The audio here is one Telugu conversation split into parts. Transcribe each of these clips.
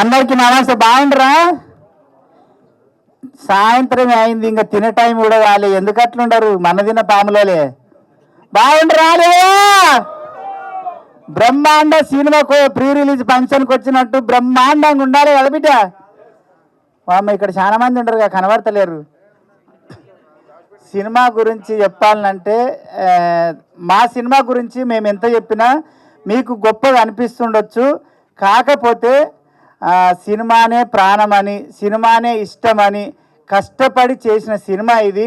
అందరికి నమస్తే. బాగుండరా? సాయంత్రం అయింది, ఇంకా తినే టైం కూడా కాలే. ఎందుకు అట్లుండరు? మన తిన్న పాములోలే. బాగుండరాలే? బ్రహ్మాండ సినిమాకు ప్రీ రిలీజ్ ఫంక్షన్కి వచ్చినట్టు బ్రహ్మాండంగా ఉండాలి కదా బిడ్డ. అమ్మ ఇక్కడ చాలా మంది ఉండరు, కనబడతలేరు. సినిమా గురించి చెప్పాలంటే మా సినిమా గురించి మేము ఎంత చెప్పినా మీకు గొప్పగా అనిపిస్తుండొచ్చు. కాకపోతే సినిమానే ప్రాణమని, సినిమానే ఇష్టమని కష్టపడి చేసిన సినిమా ఇది.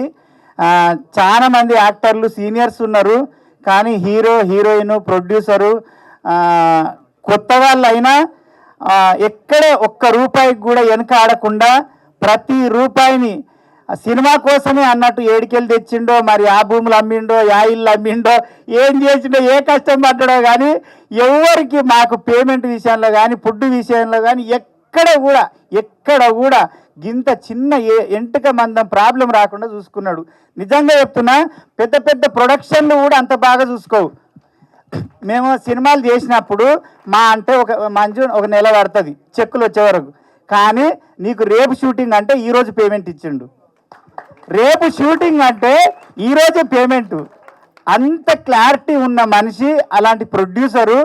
చాలామంది యాక్టర్లు సీనియర్స్ ఉన్నారు, కానీ హీరో హీరోయిన్ ప్రొడ్యూసరు కొత్త వాళ్ళు అయినా ఎక్కడే ఒక్క రూపాయికి కూడా వెనక ఆడకుండా ప్రతి రూపాయిని సినిమా కోసమే అన్నట్టు ఏడికెళ్ళి తెచ్చిండో, మరి ఆ భూములు అమ్మిండో, ఆ ఇల్లు అమ్మిండో, ఏం చేసిండో, ఏ కష్టం పడ్డాడో కానీ ఎవరికి మాకు పేమెంట్ విషయంలో కానీ ఫుడ్ విషయంలో కానీ ఎక్కడ కూడా గింత చిన్న ఎంటుక మందం ప్రాబ్లం రాకుండా చూసుకున్నాడు. నిజంగా చెప్తున్నా, పెద్ద పెద్ద ప్రొడక్షన్లు కూడా అంత బాగా చూసుకోవు. మేము సినిమాలు చేసినప్పుడు అంటే ఒక నెల పడుతుంది చెక్కులు వచ్చే వరకు. కానీ నీకు రేపు షూటింగ్ అంటే ఈరోజు పేమెంట్ ఇచ్చిండు, రేపు షూటింగ్ అంటే ఈరోజే పేమెంటు. అంత క్లారిటీ ఉన్న మనిషి, అలాంటి ప్రొడ్యూసరు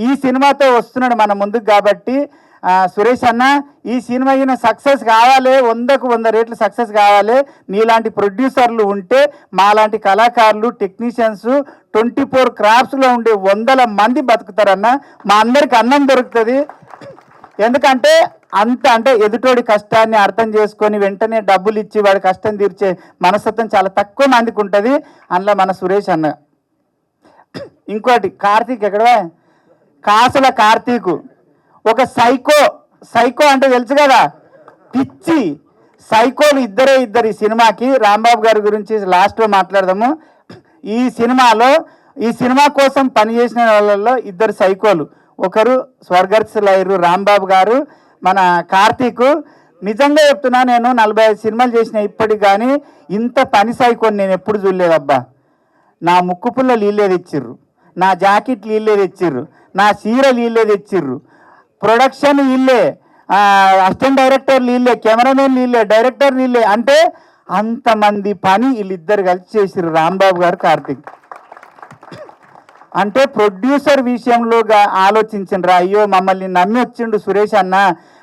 ఈ సినిమాతో వస్తున్నాడు మన ముందుకు. కాబట్టి సురేష్ అన్న, ఈ సినిమా ఈయన సక్సెస్ కావాలి, 100కు 100 రేట్లు సక్సెస్ కావాలి. నీలాంటి ప్రొడ్యూసర్లు ఉంటే మాలాంటి కళాకారులు, టెక్నీషియన్స్ 24 క్రాఫ్ట్స్లో ఉండే 100 మంది బతుకుతారన్న. మా అందరికి అన్నం దొరుకుతుంది. ఎందుకంటే అంటే ఎదుటోడి కష్టాన్ని అర్థం చేసుకొని వెంటనే డబ్బులు ఇచ్చి వాడి కష్టం తీర్చే మనస్తత్వం చాలా తక్కువ మందికి ఉంటుంది. అందులో మన సురేష్ అన్న. ఇంకోటి కార్తీక్, ఎక్కడ కాసుల కార్తీకు ఒక సైకో అంటే తెలుసు కదా, పిచ్చి సైకోలు ఇద్దరు ఈ సినిమాకి. రాంబాబు గారి గురించి లాస్ట్లో మాట్లాడదాము. ఈ సినిమా కోసం పనిచేసిన వాళ్ళల్లో 2 సైకోలు. ఒకరు స్వర్గస్థులయ్యారు రాంబాబు గారు, మన కార్తీకు. నిజంగా చెప్తున్నా, నేను 45 సినిమాలు చేసిన ఇప్పటికి కానీ ఇంత పని సైకోని నేను ఎప్పుడు చూడలేదబ్బా. నా ముక్కు పుల్ల నీళ్ళే తెచ్చిర్రు, నా జాకెట్ నీళ్ళే తెచ్చిర్రు, నా చీర నీళ్ళే తెచ్చిర్రు, ప్రొడక్షన్ వీళ్ళే, అసిస్టెంట్ డైరెక్టర్ వీళ్ళే, కెమెరామెన్ వీళ్ళే, డైరెక్టర్ వీళ్ళే. అంటే అంతమంది పని వీళ్ళిద్దరు కలిసి చేసిర్రు, రాంబాబు గారు కార్తీక్. అంటే ప్రొడ్యూసర్ విషయంలో ఆలోచించండి. అయ్యో మమ్మల్ని నమ్మి వచ్చిండు సురేష్ అన్న,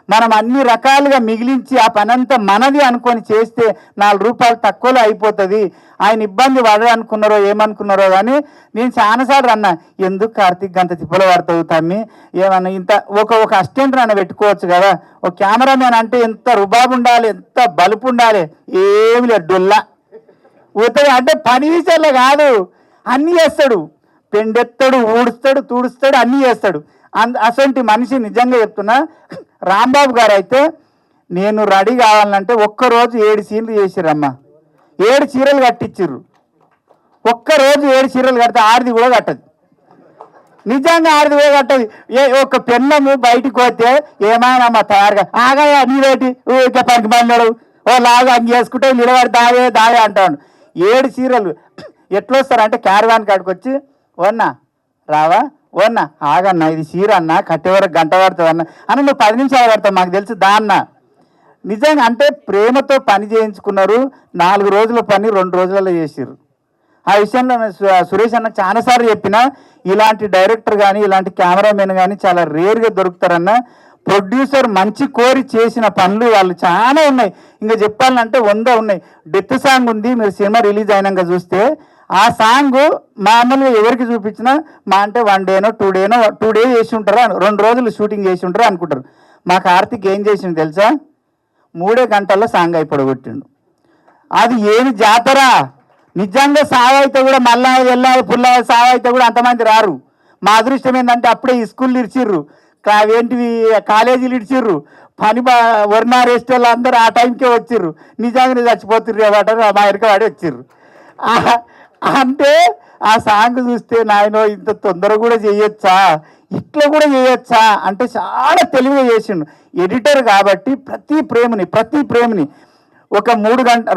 మనం అన్ని రకాలుగా మిగిలించి ఆ పనంతా మనది అనుకొని చేస్తే 4 రూపాయలు తక్కువలో అయిపోతుంది. ఆయన ఇబ్బంది పడనుకున్నారో ఏమనుకున్నారో కానీ నేను చాలాసార్లు అన్నా, ఎందుకు కార్తీక్ అంత తిప్పలు పడతావు తమ్మి, ఏమన్నా ఇంత ఒక అసిస్టెంట్ అన్న పెట్టుకోవచ్చు కదా, ఒక కెమెరామెన్ అంటే ఎంత రుబాబు ఉండాలి, ఎంత బలుపు ఉండాలి. ఏమి లేదు, డొల్లా పోతుంది. అంటే పని విషయంలో కాదు, అన్నీ చేస్తాడు. పెండెత్తాడు, ఊడుస్తాడు, తుడుస్తాడు, అన్నీ చేస్తాడు. అసంటి మనిషి. నిజంగా చెప్తున్నా, రాంబాబు గారు అయితే నేను రెడీ కావాలంటే ఒక్కరోజు 7 సీన్లు చేసిర్రమ్మా. 7 చీరలు కట్టించిర్రు. ఒక్కరోజు 7 చీరలు కడితే ఆడిది కూడా కట్టదు. నిజంగా ఆడిది కూడా కట్టదు. ఒక పెన్నము బయటికి పోతే ఏమైనా తయారుగా ఆగాయా నీవేటి ఊరికే పనికి పడినాడు, ఓ లాగా అంగి వేసుకుంటే నిలబడి దావే అంటాడు. 7 చీరలు ఎట్లొస్తారంటే క్యారవాన్ కాడికి వచ్చి, ఓన్నా రావా, ఓన్నా ఆగన్నా, ఇది చీర అన్న, కట్టే వరకు గంట పడుతుంది అన్న నువ్వు 10 నిమిషాలు పడతావు మాకు తెలుసు దాన్న. నిజంగా అంటే ప్రేమతో పని చేయించుకున్నారు. 4 రోజుల పని 2 రోజులలో చేసిర్రు. ఆ విషయంలో సురేష్ అన్న చాలాసార్లు చెప్పినా, ఇలాంటి డైరెక్టర్ కానీ ఇలాంటి కెమెరామెన్ కానీ చాలా రేర్గా దొరుకుతారన్న. ప్రొడ్యూసర్ మంచి కోరి చేసిన పనులు వాళ్ళు చాలా ఉన్నాయి. ఇంకా చెప్పాలంటే 100 ఉన్నాయి. డెత్ సాంగ్ ఉంది, మీరు సినిమా రిలీజ్ అయినాక చూస్తే. ఆ సాంగ్ మామూలుగా ఎవరికి చూపించినా అంటే 1 డేనో 2 డేస్ చేసి ఉంటారా, 2 రోజులు షూటింగ్ చేసి ఉంటారా అనుకుంటారు. మా కార్తీక్ ఏం చేసిండు తెలుసా, 3 గంటల్లో సాంగ్ అయిపోగొట్టిండు. అది ఏమి జాతర. నిజంగా సావైతే కూడా మళ్ళా వెళ్ళాలి, పుల్లా సావైతే కూడా అంతమంది రారు. మా అదృష్టం ఏంటంటే అప్పుడే ఈ స్కూళ్ళు ఇడిచిర్రు, ఏంటివి కాలేజీలు ఇడిచిర్రు, పని వర్ణ రెస్ట్ వాళ్ళు అందరూ ఆ టైంకే వచ్చిర్రు. నిజంగానే చచ్చిపోతుర్రు ఏమంటారు, మా ఎరుక వాడి వచ్చిర్రు. అంటే ఆ సాంగ్ చూస్తే నాయనో ఇంత తొందర కూడా చేయొచ్చా, ఇట్లా కూడా చేయొచ్చా అంటే చాలా తెలివిగా చేసిండు ఎడిటర్. కాబట్టి ప్రతి ప్రేమని ఒక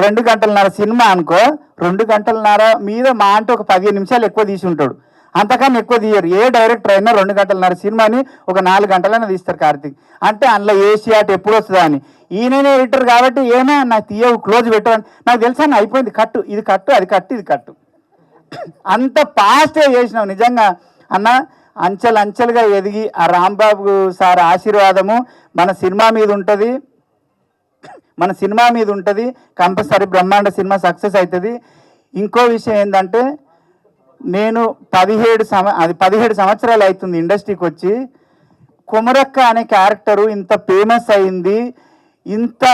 2 గంటలన్నర సినిమా అనుకో, 2 గంటలన్నర మీద మా అంటే ఒక 15 నిమిషాలు ఎక్కువ తీసి ఉంటాడు. అంతకన్నా ఎక్కువ తీయరు. ఏ డైరెక్టర్ అయినా 2 గంటలన్నర సినిమాని ఒక 4 గంటలైనా తీస్తారు కార్తీక్. అంటే అందులో ఏషియాట్ ఎప్పుడు వస్తుందా అని. ఈయననే ఎడిటర్ కాబట్టి ఏనా నాకు తీయవు క్లోజ్ పెట్టని నాకు తెలుసా, అయిపోయింది కట్టు, ఇది కట్టు, అది కట్టు, ఇది కట్టు. అంత ఫాస్ట్గా చేసినావు నిజంగా అన్న. అంచెలుగా ఎదిగి ఆ రాంబాబు సార్ ఆశీర్వాదము మన సినిమా మీద ఉంటుంది. కంపల్సరీ బ్రహ్మాండ సినిమా సక్సెస్ అవుతుంది. ఇంకో విషయం ఏంటంటే, నేను 17 సంవత్సరాలు అవుతుంది ఇండస్ట్రీకి వచ్చి. కొమరక్క అనే క్యారెక్టరు ఇంత ఫేమస్ అయింది, ఇంత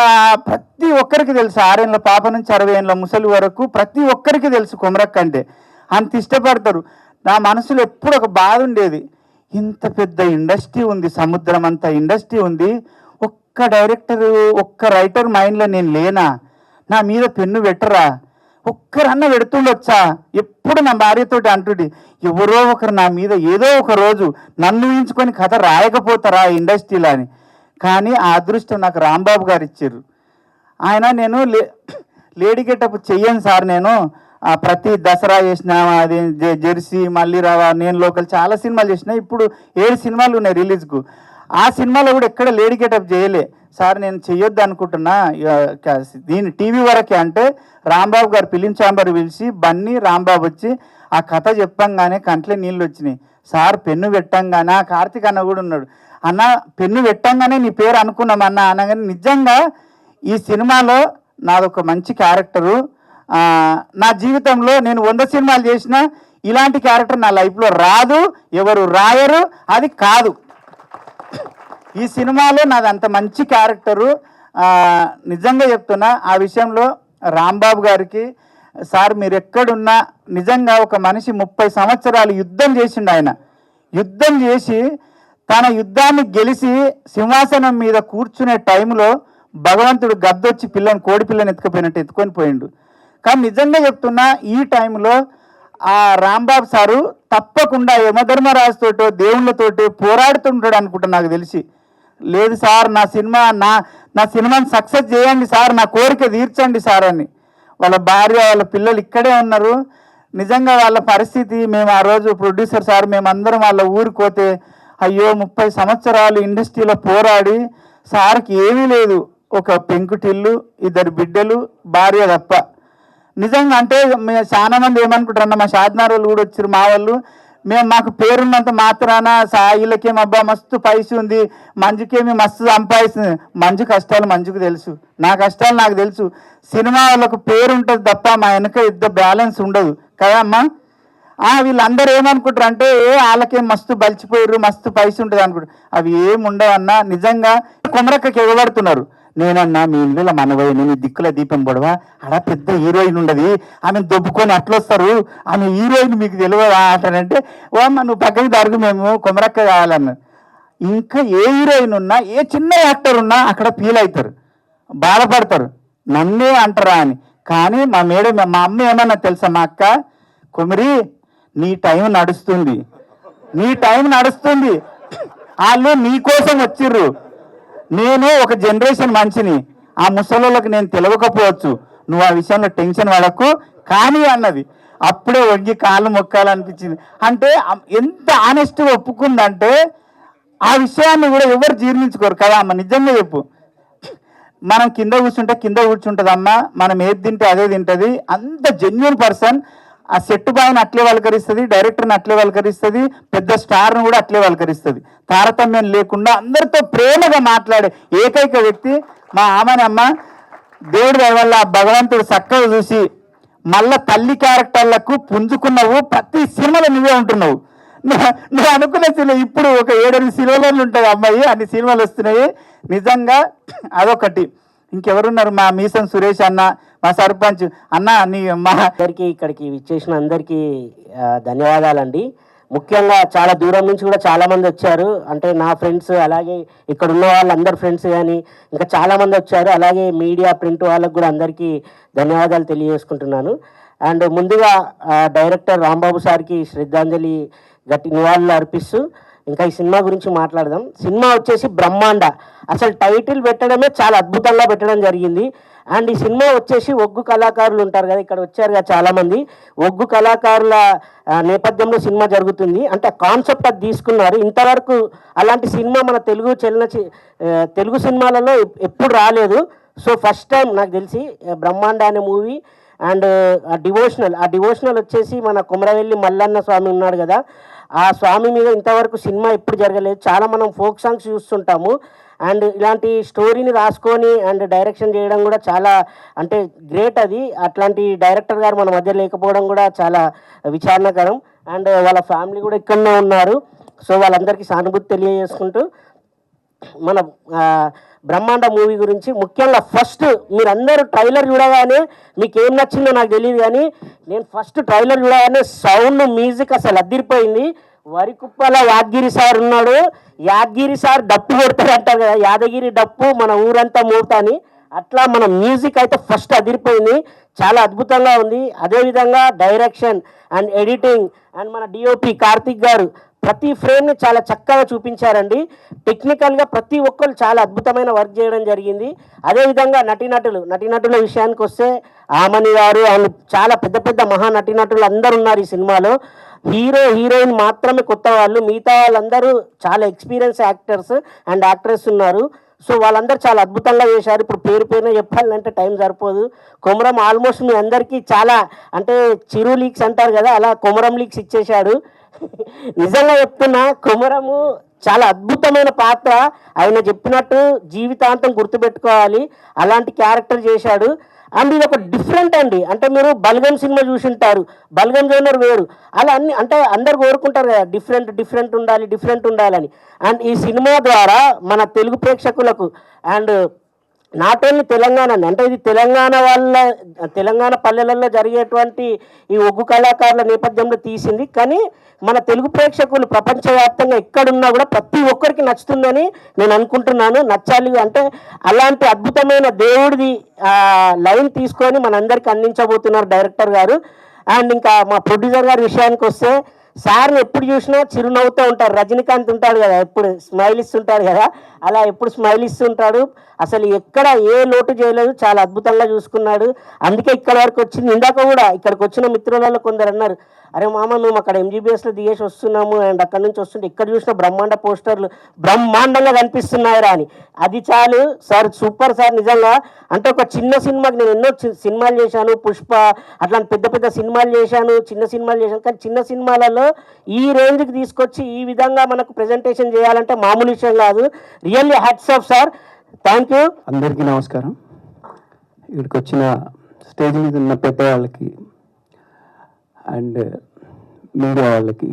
ప్రతి ఒక్కరికి తెలుసు. 6 ఏళ్ళ పాప నుంచి 60 ఏళ్ళ ముసలి వరకు ప్రతి ఒక్కరికి తెలుసు కొమరక్క అంటే. అంత ఇష్టపడతారు. నా మనసులో ఎప్పుడు ఒక బాధ ఉండేది, ఇంత పెద్ద ఇండస్ట్రీ ఉంది, సముద్రం అంత ఇండస్ట్రీ ఉంది, ఒక్క డైరెక్టరు ఒక్క రైటర్ మైండ్లో నేను లేనా? నా మీద పెన్ను పెట్టరా? ఒక్కరన్న పెడుతుండొచ్చా? ఎప్పుడు నా భార్యతోటి అంటుండే, ఎవరో ఒకరు నా మీద ఏదో ఒక రోజు నన్ను ఊహించుకొని కథ రాయకపోతారా ఇండస్ట్రీలో అని. కానీ ఆ అదృష్టం నాకు రాంబాబు గారు ఇచ్చారు. నేను లేడీ గెటప్ చెయ్యను సార్, నేను ప్రతి దసరా చేసిన, అది జెర్సీ, మళ్ళీ రావా, నేను లోకల్ చాలా సినిమాలు చేసిన. ఇప్పుడు 7 సినిమాలు ఉన్నాయి రిలీజ్కు. ఆ సినిమాలో కూడా ఎక్కడ లేడీ గెటప్ చేయలే సార్, నేను చెయ్యొద్దు అనుకుంటున్నా దీని టీవీ వరకే అంటే రాంబాబు గారు ఫిలిం ఛాంబర్ పిలిచి బన్నీ రాంబాబు వచ్చి ఆ కథ చెప్పంగానే కంట్లో నీళ్ళు వచ్చినాయి. సార్ పెన్ను పెట్టంగానే కార్తీక్ అన్న కూడా ఉన్నాడు, అన్న పెన్ను పెట్టంగానే నీ పేరు అనుకున్నామన్నా అనగానే నిజంగా ఈ సినిమాలో నాదొక మంచి క్యారెక్టరు. నా జీవితంలో నేను 100 సినిమాలు చేసినా ఇలాంటి క్యారెక్టర్ నా లైఫ్లో రాదు, ఎవరు రాయరు, అది కాదు. ఈ సినిమాలో నాది అంత మంచి క్యారెక్టరు. నిజంగా చెప్తున్నా. ఆ విషయంలో రాంబాబు గారికి సార్, మీరు ఎక్కడున్నా నిజంగా ఒక మనిషి 30 సంవత్సరాలు యుద్ధం చేసిండు. ఆయన యుద్ధం చేసి తన యుద్ధాన్ని గెలిచి సింహాసనం మీద కూర్చునే టైంలో భగవంతుడు గద్దొచ్చి కోడి పిల్లని ఎత్తుకుపోయినట్టు ఎత్తుకొని పోయిండు. కానీ నిజంగా చెప్తున్నా, ఈ టైంలో ఆ రాంబాబు సారు తప్పకుండా యమధర్మరాజుతోటో దేవుళ్ళతోటి పోరాడుతుంటాడు అనుకుంటా నాకు తెలిసి. లేదు సార్, నా సినిమాని సక్సెస్ చేయండి సార్, నా కోరిక తీర్చండి సార్ అని. వాళ్ళ భార్య వాళ్ళ పిల్లలు ఇక్కడే ఉన్నారు. నిజంగా వాళ్ళ పరిస్థితి, మేము ఆ రోజు ప్రొడ్యూసర్ సార్ మేమందరం వాళ్ళ ఊరికి పోతే, అయ్యో 30 సంవత్సరాలు ఇండస్ట్రీలో పోరాడి సార్కి ఏమీ లేదు, ఒక పెంకుటిల్లు, 2 బిడ్డలు, భార్య తప్ప. నిజంగా అంటే చాలా మంది ఏమనుకుంటారన్న, మా షాద్నార్ వాళ్ళు కూడా వచ్చారు, మా వాళ్ళు, మాకు పేరున్నంత మాత్రాన సాయిలకేమో అబ్బా మస్తు పైస ఉంది, మంజుకేమి మస్తు సంపాదిస్తుంది. మంజు కష్టాలు మంజుకు తెలుసు, నా కష్టాలు నాకు తెలుసు. సినిమా వాళ్ళకు పేరు ఉంటుంది తప్ప మా వెనక బ్యాలెన్స్ ఉండదు కదా అమ్మా. వీళ్ళందరూ ఏమనుకుంటారు అంటే, వాళ్ళకేం మస్తు బలిచిపోయారు, మస్తు పైస ఉంటుంది అనుకుంటారు. అవి ఏమి ఉండవన్నా. నిజంగా కొమరక్కకి ఎగబడుతున్నారు. నేనన్నా, మీ ఇళ్ళలో మనవయ్య, నీ దిక్కుల దీపం పొడవా, అలా పెద్ద హీరోయిన్ ఉండదు, ఆమెను దొబ్బుకొని అట్లొస్తారు, ఆమె హీరోయిన్ మీకు తెలియదా అంటానంటే, ఓ అమ్మ నువ్వు పక్కకి జరుగు, మేము కొమరక్క కావాలన్న. ఇంకా ఏ హీరోయిన్ ఉన్నా, ఏ చిన్న యాక్టర్ ఉన్నా అక్కడ ఫీల్ అవుతారు, బాధపడతారు, నన్నే అంటారా అని. కానీ మా అమ్మ ఏమన్నా తెలుసా, మా అక్క, కొమరి నీ టైం నడుస్తుంది, వాళ్ళు నీ కోసం వచ్చిర్రు. నేను ఒక జనరేషన్ మనిషిని, ఆ ముసలోళ్ళకి నేను తెలియకపోవచ్చు, నువ్వు ఆ విషయంలో టెన్షన్ పడకు కానీ అన్నది. అప్పుడే వంగి కాళ్ళు మొక్కాలనిపించింది. అంటే ఎంత ఆనెస్ట్గా ఒప్పుకుందంటే ఆ విషయాన్ని కూడా ఎవరు జీర్ణించుకోరు కదా అమ్మ. నిజంగా చెప్పు, మనం కింద కూర్చుంటుంది అమ్మ, మనం ఏది తింటే అదే తింటుంది. అంత జెన్యూన్ పర్సన్. ఆ సెట్ బాయ్ని అట్లే వల్కరిస్తుంది, డైరెక్టర్ని అట్లే వల్కరిస్తుంది, పెద్ద స్టార్ను కూడా అట్లే వల్కరిస్తుంది. తారతమ్యం లేకుండా అందరితో ప్రేమగా మాట్లాడే ఏకైక వ్యక్తి మా అమ్మ. దేవుడి దయ వల్ల భగవంతుడు చక్కగా చూసి మళ్ళా తల్లి క్యారెక్టర్లకు పుంజుకున్నావు. ప్రతి సినిమాలో నువ్వే ఉంటున్నావు. నువ్వు అనుకున్న సినిమా ఇప్పుడు ఒక 7-8 సినిమాలు ఉంటుంది అమ్మాయి, అన్ని సినిమాలు వస్తున్నాయి. నిజంగా అదొకటి. ఇంకెవరున్నారు, మా మీసం సురేష్ అన్న, మా సర్పంచ్ అన్న, మా అందరికీ ఇక్కడికి విచ్చేసిన అందరికీ ధన్యవాదాలండి. ముఖ్యంగా చాలా దూరం నుంచి కూడా చాలామంది వచ్చారు. అంటే నా ఫ్రెండ్స్, అలాగే ఇక్కడ ఉన్న వాళ్ళందరి ఫ్రెండ్స్ కానీ ఇంకా చాలామంది వచ్చారు. అలాగే మీడియా, ప్రింట్ వాళ్ళకు కూడా అందరికీ ధన్యవాదాలు తెలియజేసుకుంటున్నాను. అండ్ ముందుగా డైరెక్టర్ రాంబాబు సార్కి శ్రద్ధాంజలి గట్టి నివాళులు అర్పిస్తూ ఇంకా ఈ సినిమా గురించి మాట్లాడదాం. సినిమా వచ్చేసి బ్రహ్మాండ. అసలు టైటిల్ పెట్టడమే చాలా అద్భుతంగా పెట్టడం జరిగింది. అండ్ ఈ సినిమా వచ్చేసి ఒగ్గు కళాకారులు ఉంటారు కదా, ఇక్కడ వచ్చారు కదా చాలామంది, ఒగ్గు కళాకారుల నేపథ్యంలో సినిమా జరుగుతుంది. అంటే కాన్సెప్ట్ అది తీసుకున్నారు. ఇంతవరకు అలాంటి సినిమా మన తెలుగు సినిమాలలో ఎప్పుడు రాలేదు. సో ఫస్ట్ టైం నాకు తెలిసి బ్రహ్మాండ అనే మూవీ. అండ్ ఆ డివోషనల్ వచ్చేసి మన కుమరవెల్లి మల్లన్న స్వామి ఉన్నాడు కదా, ఆ స్వామి మీద ఇంతవరకు సినిమా ఎప్పుడు జరగలేదు. చాలా మనం ఫోక్ సాంగ్స్ చూస్తుంటాము. అండ్ ఇలాంటి స్టోరీని రాసుకొని అండ్ డైరెక్షన్ చేయడం కూడా చాలా అంటే గ్రేట్. అది అట్లాంటి డైరెక్టర్ గారు మన మధ్య లేకపోవడం కూడా చాలా విచారణకరం. అండ్ వాళ్ళ ఫ్యామిలీ కూడా ఇక్కడనే ఉన్నారు. సో వాళ్ళందరికీ సానుభూతి తెలియజేసుకుంటూ మన బ్రహ్మాండ మూవీ గురించి ముఖ్యంగా ఫస్ట్ మీరందరూ ట్రైలర్ చూడగానే మీకు ఏం నచ్చిందో నాకు తెలియదు, కానీ నేను ఫస్ట్ ట్రైలర్ చూడగానే సౌండ్ మ్యూజిక్ అసలు అదిరిపోయింది. వరికుప్పల యాదగిరి సార్ ఉన్నాడు. యాదగిరి సార్ డప్పు కొడతారు అంటారు కదా, యాదగిరి డప్పు మన ఊరంతా మోగుతాని, అట్లా మన మ్యూజిక్ అయితే ఫస్ట్ అదిరిపోయింది. చాలా అద్భుతంగా ఉంది. అదేవిధంగా డైరెక్షన్ అండ్ ఎడిటింగ్ అండ్ మన డిఓపి కార్తిక్ గారు ప్రతి ఫ్రేమ్ని చాలా చక్కగా చూపించారండి. టెక్నికల్గా ప్రతి ఒక్కరు చాలా అద్భుతమైన వర్క్ చేయడం జరిగింది. అదేవిధంగా నటీనటుల విషయానికి వస్తే ఆమని గారు అండ్ చాలా పెద్ద పెద్ద మహా నటీనటులు అందరూ ఉన్నారు ఈ సినిమాలో. హీరోయిన్ మాత్రమే కొత్త వాళ్ళు, మిగతా వాళ్ళందరూ చాలా ఎక్స్పీరియన్స్ యాక్టర్స్ అండ్ యాక్ట్రెస్ ఉన్నారు. సో వాళ్ళందరూ చాలా అద్భుతంగా చేశారు. ఇప్పుడు పేరున చెప్పాలంటే టైం సరిపోదు. కొమరం ఆల్మోస్ట్ మీ అందరికీ చాలా అంటే చిరు లీక్స్ అంటారు కదా, అలా కొమరం లీక్స్ ఇచ్చేశాడు. నిజంగా చెప్తున్నా, కొమరము చాలా అద్భుతమైన పాత్ర. ఆయన చెప్పినట్టు జీవితాంతం గుర్తుపెట్టుకోవాలి, అలాంటి క్యారెక్టర్ చేశాడు. అండ్ ఇది ఒక డిఫరెంట్ అండి. అంటే మీరు బల్గం సినిమా చూసింటారు, బల్గం జోనర్ వేరు, అలా అన్ని అంటే అందరు కోరుకుంటారు కదా డిఫరెంట్ ఉండాలని. అండ్ ఈ సినిమా ద్వారా మన తెలుగు ప్రేక్షకులకు అండ్ నాట్ ఓన్లీ తెలంగాణ అంటే ఇది తెలంగాణ పల్లెలలో జరిగేటువంటి ఈ ఒగ్గు కళాకారుల నేపథ్యంలో తీసింది. కానీ మన తెలుగు ప్రేక్షకులు ప్రపంచవ్యాప్తంగా ఎక్కడున్నా కూడా ప్రతి ఒక్కరికి నచ్చుతుందని నేను అనుకుంటున్నాను. నచ్చాలి అంటే అలాంటి అద్భుతమైన దేవుడిది లైన్ తీసుకొని మనందరికీ అందించబోతున్నారు డైరెక్టర్ గారు. అండ్ ఇంకా మా ప్రొడ్యూసర్ గారి విషయానికి వస్తే, సార్ని ఎప్పుడు చూసినా చిరునవ్వుతూ ఉంటారు. రజనీకాంత్ ఉంటాడు కదా, ఎప్పుడు స్మైల్ ఇస్తుంటాడు కదా, అలా ఎప్పుడు స్మైల్ ఇస్తుంటాడు. అసలు ఎక్కడ ఏ లోటు చేయలేదు, చాలా అద్భుతంగా చూసుకున్నాడు. అందుకే ఇక్కడ వరకు వచ్చింది. ఇందాక కూడా ఇక్కడికి వచ్చిన మిత్రులలో కొందరు అన్నారు, అరే మామ మేము అక్కడ ఎంజీబీఎస్లో దిగేసి వస్తున్నాము అండ్ అక్కడ నుంచి వస్తుంటే ఇక్కడ చూసిన బ్రహ్మాండ పోస్టర్లు బ్రహ్మాండంగా కనిపిస్తున్నాయరా అని. అది చాలు సార్, సూపర్ సార్ నిజంగా. అంటే ఒక చిన్న సినిమాకి నేను ఎన్నో సినిమాలు చేశాను, పుష్ప అట్లాంటి పెద్ద పెద్ద సినిమాలు చేశాను, చిన్న సినిమాలు చేశాను, కానీ చిన్న సినిమాలలో ఈ రేంజ్కి తీసుకొచ్చి ఈ విధంగా మనకు ప్రజెంటేషన్ చేయాలంటే మామూలు విషయం కాదు. Really hats off sir, thank you. అందరికీ నమస్కారం. ఇక్కడికి వచ్చిన స్టేజ్ మీద ఉన్న పెద్దవాళ్ళకి అండ్ మీడియా వాళ్ళకి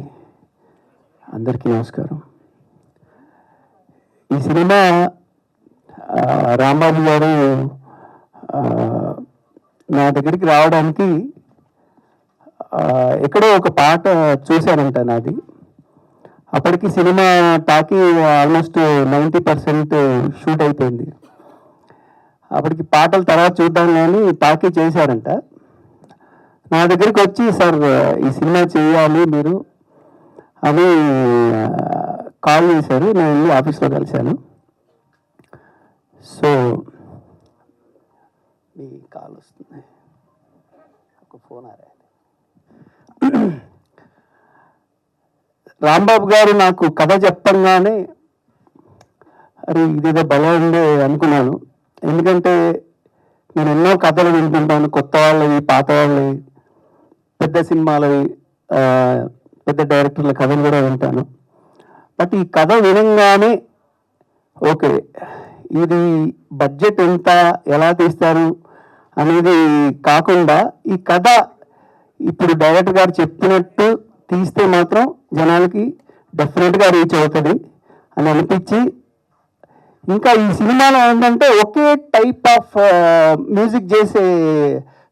అందరికీ నమస్కారం. ఈ సినిమా రాంబాబు గారు నా దగ్గరికి రావడానికి ఎక్కడో ఒక పాట చూశానంట నాది. అప్పటికి సినిమా టాకీ ఆల్మోస్ట్ 90% షూట్ అయిపోయింది. అప్పటికి పాటల తర్వాత చూద్దాం కానీ టాకీ చేశారంట. నా దగ్గరికి వచ్చి, సార్ ఈ సినిమా చేయాలి మీరు అని కాల్ చేశారు. నేను వెళ్ళి ఆఫీస్లో కలిశాను. సో మీ కాల్ వస్తుంది, ఒక ఫోన్ ఆరా. రాంబాబు గారు నాకు కథ చెప్పంగానే అరే ఇదేదో భలే ఉండే అనుకున్నాను. ఎందుకంటే నేను ఎన్నో కథలు వింటుంటాను, కొత్త వాళ్ళవి, పాత వాళ్ళవి, పెద్ద సినిమాలవి, పెద్ద డైరెక్టర్ల కథలు కూడా వింటాను. బట్ ఈ కథ వినంగానే ఓకే, ఇది బడ్జెట్ ఎంత, ఎలా తీస్తారు అనేది కాకుండా ఈ కథ ఇప్పుడు డైరెక్టర్ గారు చెప్పినట్టు తీస్తే మాత్రం జనాలకి డెఫినెట్గా రీచ్ అవుతుంది అని అనిపించి, ఇంకా ఈ సినిమాలో ఏంటంటే ఒకే టైప్ ఆఫ్ మ్యూజిక్ చేసే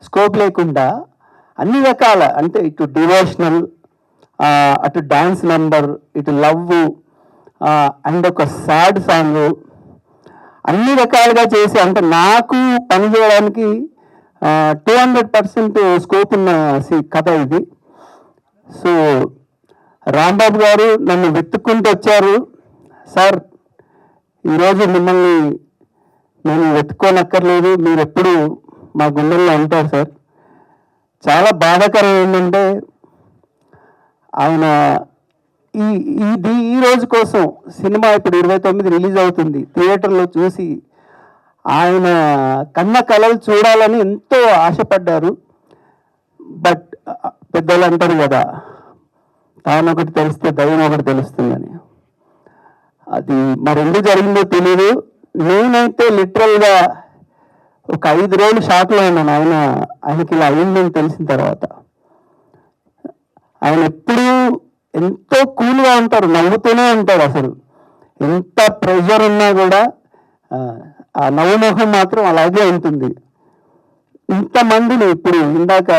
స్కోప్ లేకుండా అన్ని రకాల, అంటే ఇటు డివోషనల్, అటు డ్యాన్స్ నెంబర్, ఇటు లవ్ అండ్ ఒక సాడ్ సాంగ్, అన్ని రకాలుగా చేసి, అంటే నాకు పని చేయడానికి 200% స్కోప్ ఉన్న కథ ఇది. సో రాంబాబు గారు నన్ను వెతుక్కుంటూ వచ్చారు. సార్, ఈరోజు మిమ్మల్ని నేను వెతుక్కోనక్కర్లేదు, మీరు ఎప్పుడు మా గుండెల్లో ఉంటారు సార్. చాలా బాధాకరం ఏంటంటే ఆయన ఈ రోజు కోసం సినిమా ఇప్పుడు 29 రిలీజ్ అవుతుంది, థియేటర్లో చూసి ఆయన కన్న కళలు చూడాలని ఎంతో ఆశపడ్డారు. బట్ పెద్దలు అంటారు కదా, తాను ఒకటి తెలిస్తే దైవం ఒకటి తెలుస్తుందని. అది మరి ఎందుకు జరిగిందో తెలియదు. నేనైతే లిటరల్గా ఒక 5 రోజులు షాక్లో ఉన్నాను ఆయనకి ఇలా అయిందని తెలిసిన తర్వాత. ఆయన ఎప్పుడూ ఎంతో కూల్గా ఉంటారు, నవ్వుతూనే ఉంటారు. అసలు ఎంత ప్రెషర్ ఉన్నా కూడా ఆ నవ్వుముఖం మాత్రం అలాగే ఉంటుంది. ఇంతమందిని ఇప్పుడు ఇందాక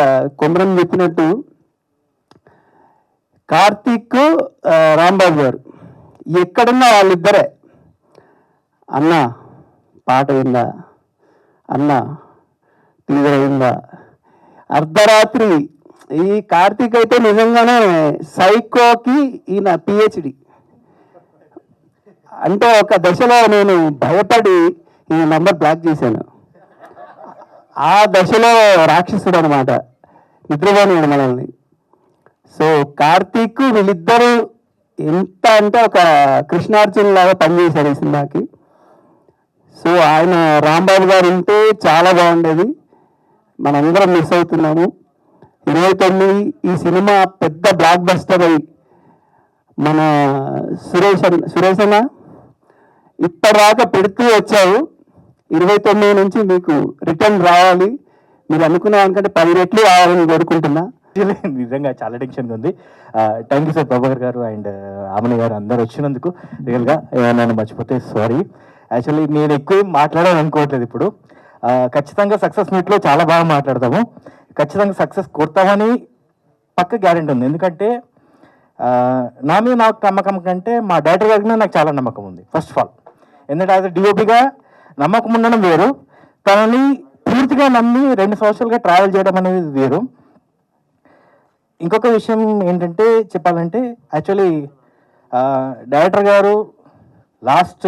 కొమరం చెప్పినట్టు కార్తీక్, రాంబాబు గారు ఎక్కడున్నా వాళ్ళిద్దరే, అన్న పాట అయిందా, అన్న టీజర్ అయిందా, అర్ధరాత్రి. ఈ కార్తీక్ అయితే నిజంగానే సైకోకి ఈయన పిహెచ్డి. అంటే ఒక దశలో నేను భయపడి ఈ నంబర్ బ్లాక్ చేశాను. ఆ దశలో రాక్షసుడు అనమాట, నిద్రపోనివాడు మనల్ని. సో కార్తీక్ వీళ్ళిద్దరూ ఎంత అంటే ఒక కృష్ణార్జున్ లాగా పనిచేశారు ఈ సినిమాకి. సో ఆయన రాంబాబు గారు ఉంటే చాలా బాగుండేది. మనందరం మిస్ అవుతున్నాము. 29 ఈ సినిమా పెద్ద బ్లాక్ బస్టర్ అయి మన సురేష్ అన్న ఇప్పటిదాకా పెడుతూ వచ్చావు. 29 నుంచి మీకు రిటర్న్ రావాలి, మీరు అనుకున్న దానికంటే 10 రెట్లు రావాలని కోరుకుంటున్నా. నిజంగా చాలా టెన్షన్గా ఉంది. థ్యాంక్ యూ సార్ ప్రభాకర్ గారు అండ్ ఆమని గారు అందరు వచ్చినందుకు. రియల్గా నన్ను మర్చిపోతే సారీ. యాక్చువల్లీ నేను ఎక్కువ మాట్లాడాలని అనుకోవట్లేదు ఇప్పుడు. ఖచ్చితంగా సక్సెస్ మీట్లో చాలా బాగా మాట్లాడతాము, ఖచ్చితంగా సక్సెస్ కొడతామని పక్క గ్యారెంటీ ఉంది. ఎందుకంటే నా మీద నాకు నమ్మకం కంటే మా డైరెక్టర్ గారి మీద నాకు చాలా నమ్మకం ఉంది. ఫస్ట్ ఆఫ్ ఆల్ ఎందుకంటే యాజ్ డిఓపిగా నమ్మకం ఉండడం వేరు, తనని పూర్తిగా నమ్మి 2 సంవత్సరాలుగా ట్రావెల్ చేయడం అనేది వేరు. ఇంకొక విషయం ఏంటంటే చెప్పాలంటే యాక్చువల్లీ డైరెక్టర్ గారు లాస్ట్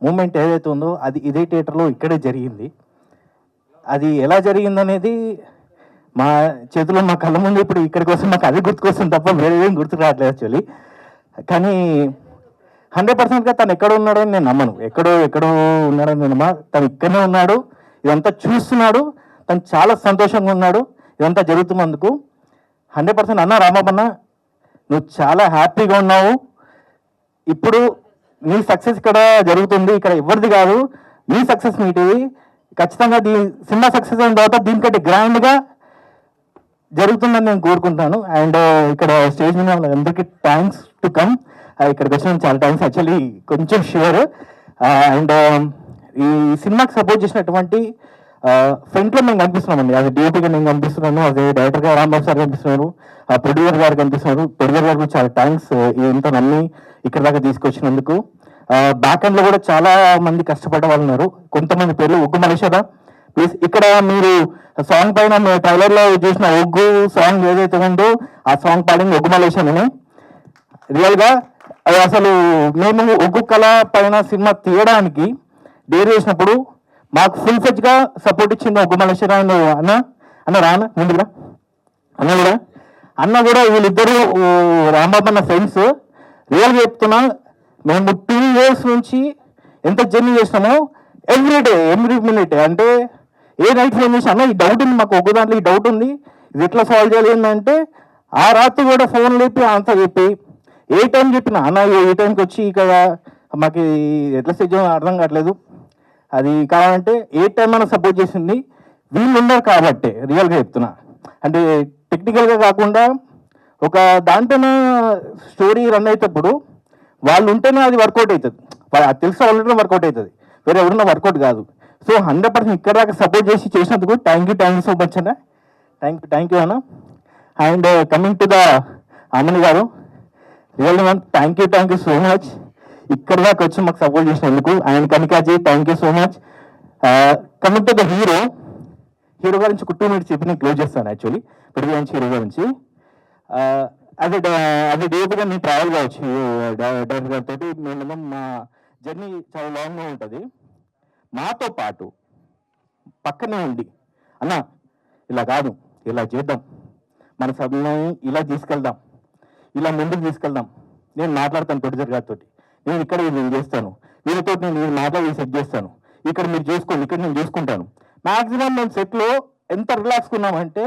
మూమెంట్ ఏదైతే ఉందో అది ఇదే థియేటర్లో ఇక్కడే జరిగింది. అది ఎలా జరిగిందనేది మా చేతిలో మా కళ్ళ ముందు ఇప్పుడు ఇక్కడికి వస్తే మాకు అది గుర్తుకొస్తుంది తప్ప వేరే ఏం గుర్తు రావట్లేదు యాక్చువల్లీ. కానీ 100%గా తను ఎక్కడ ఉన్నాడని నేను నమ్మను. ఎక్కడో ఉన్నాడని నేను తను ఇక్కడనే ఉన్నాడు, ఇదంతా చూస్తున్నాడు, తను చాలా సంతోషంగా ఉన్నాడు ఇదంతా జరుగుతున్నందుకు. 100% అన్న రామప్పన్న నువ్వు చాలా హ్యాపీగా ఉన్నావు. ఇప్పుడు నీ సక్సెస్ ఇక్కడ జరుగుతుంది, ఇక్కడ ఎవరిది కాదు, నీ సక్సెస్ మీటివి. ఖచ్చితంగా సినిమా సక్సెస్ అయిన తర్వాత దీనికంటే గ్రాండ్గా జరుగుతుందని నేను కోరుకుంటాను. అండ్ ఇక్కడ స్టేజ్ మీద అందరికీ థ్యాంక్స్ టు కమ్. ఇక్కడికి వచ్చిన చాలా థ్యాంక్స్ యాక్చువల్లీ, కొంచెం షూర్. అండ్ ఈ సినిమాకి సపోర్ట్ చేసినటువంటి ఫ్రంట్లో మేము కనిపిస్తున్నామండి. అది డిఓపిగా నేను కనిపిస్తున్నాను, అదే డైరెక్టర్గా రాంబాబు సార్ కనిపిస్తున్నారు, ప్రొడ్యూసర్ గారు కనిపిస్తున్నారు. ప్రొడ్యూసర్ గారికి చాలా థ్యాంక్స్ ఇంత నమ్మి ఇక్కడ దాకా తీసుకొచ్చినందుకు. బ్యాక్ ఎండ్లో కూడా చాలా మంది కష్టపడ్డ వాళ్ళు ఉన్నారు. కొంతమంది పేర్లు ఒగ్గు మలేషియా ప్లీజ్. ఇక్కడ మీరు సాంగ్ పైన ట్రైలర్లో చూసిన ఒగ్గు సాంగ్ ఏదైతే ఉందో ఆ సాంగ్ పాడింది ఒగ్గు మలేషియానే. రియల్గా అది అసలు మేము ఒగ్గు కళ పైన సినిమా తీయడానికి డేర్ చేసినప్పుడు మాకు ఫుల్ ఫ్లెడ్జ్గా సపోర్ట్ ఇచ్చింది ఒగ్గు మలేషియా. అన్న రానా ముందుగా అన్న కూడా వీళ్ళిద్దరూ రాంబాబు అన్న ఫ్రెండ్స్. రియల్గా చెప్తున్నా, మేము 2 years నుంచి ఎంత జర్నీ చేసినామో ఎవ్రీ మినిట్ అంటే ఏ నైట్ ఫోన్ చేసి అన్న ఈ డౌట్ ఉంది మాకు ఒక్క దాంట్లో ఈ డౌట్ ఉంది ఇది ఎట్లా సాల్వ్ చేయాలి ఏంటంటే ఆ రాత్రి కూడా ఫోన్ లేపి ఆన్సర్ చెప్పి ఏ టైం చెప్పిన అన్న ఈ టైంకి వచ్చి ఇక్కడ మాకు ఎట్లా స్టేజ్ అర్థం కావట్లేదు అది కావాలంటే ఏ టైం మనం సపోర్ట్ చేసింది వీళ్ళు ఉన్నారు కాబట్టి. రియల్గా చెప్తున్నా, అంటే టెక్నికల్గా కాకుండా ఒక దాంట్లోన స్టోరీ రన్ అయ్యేటప్పుడు వాళ్ళు ఉంటేనే అది వర్కౌట్ అవుతుంది. అది తెలిసి వాళ్ళంటే వర్కౌట్ అవుతుంది, వేరే ఎవరున్నా వర్కౌట్ కాదు. సో 100% ఇక్కడ దాకా సపోర్ట్ చేసినందుకు థ్యాంక్ యూ సో మచ్ అన్న. థ్యాంక్ యూ అన్న. అండ్ కమింగ్ టు ద అమని గారు, really ma'am thank you so much ఇక్కడ దాకా వచ్చి మాకు సపోర్ట్ చేసినందుకు. And కనికాజీ thank you so much. Coming to the hero గురించి 2 minutes చెప్పి నేను క్లోజ్ చేస్తాను. యాక్చువల్లీ ప్రతి హీరో గురించి అది డేపుగా నేను ట్రావెల్ కావచ్చు డైరెక్టర్ గారితో. మేము మా జర్నీ చాలా లాంగ్గా ఉంటుంది. మాతో పాటు పక్కనే ఉండి అన్న ఇలా కాదు, ఇలా చేద్దాం, మన సభ్యులని ఇలా తీసుకెళ్దాం, ఇలా ముందుకు తీసుకెళ్దాం, నేను మాట్లాడతాను ప్రొడ్యూసర్ గారితో, నేను ఇక్కడ నేను చేస్తాను, వీళ్ళతో నేను మాట్లాడి సెట్ చేస్తాను, ఇక్కడ మీరు చూసుకోండి, ఇక్కడ నేను చూసుకుంటాను. మ్యాక్సిమం మేము సెట్లో ఎంత రిలాక్స్గా ఉన్నామంటే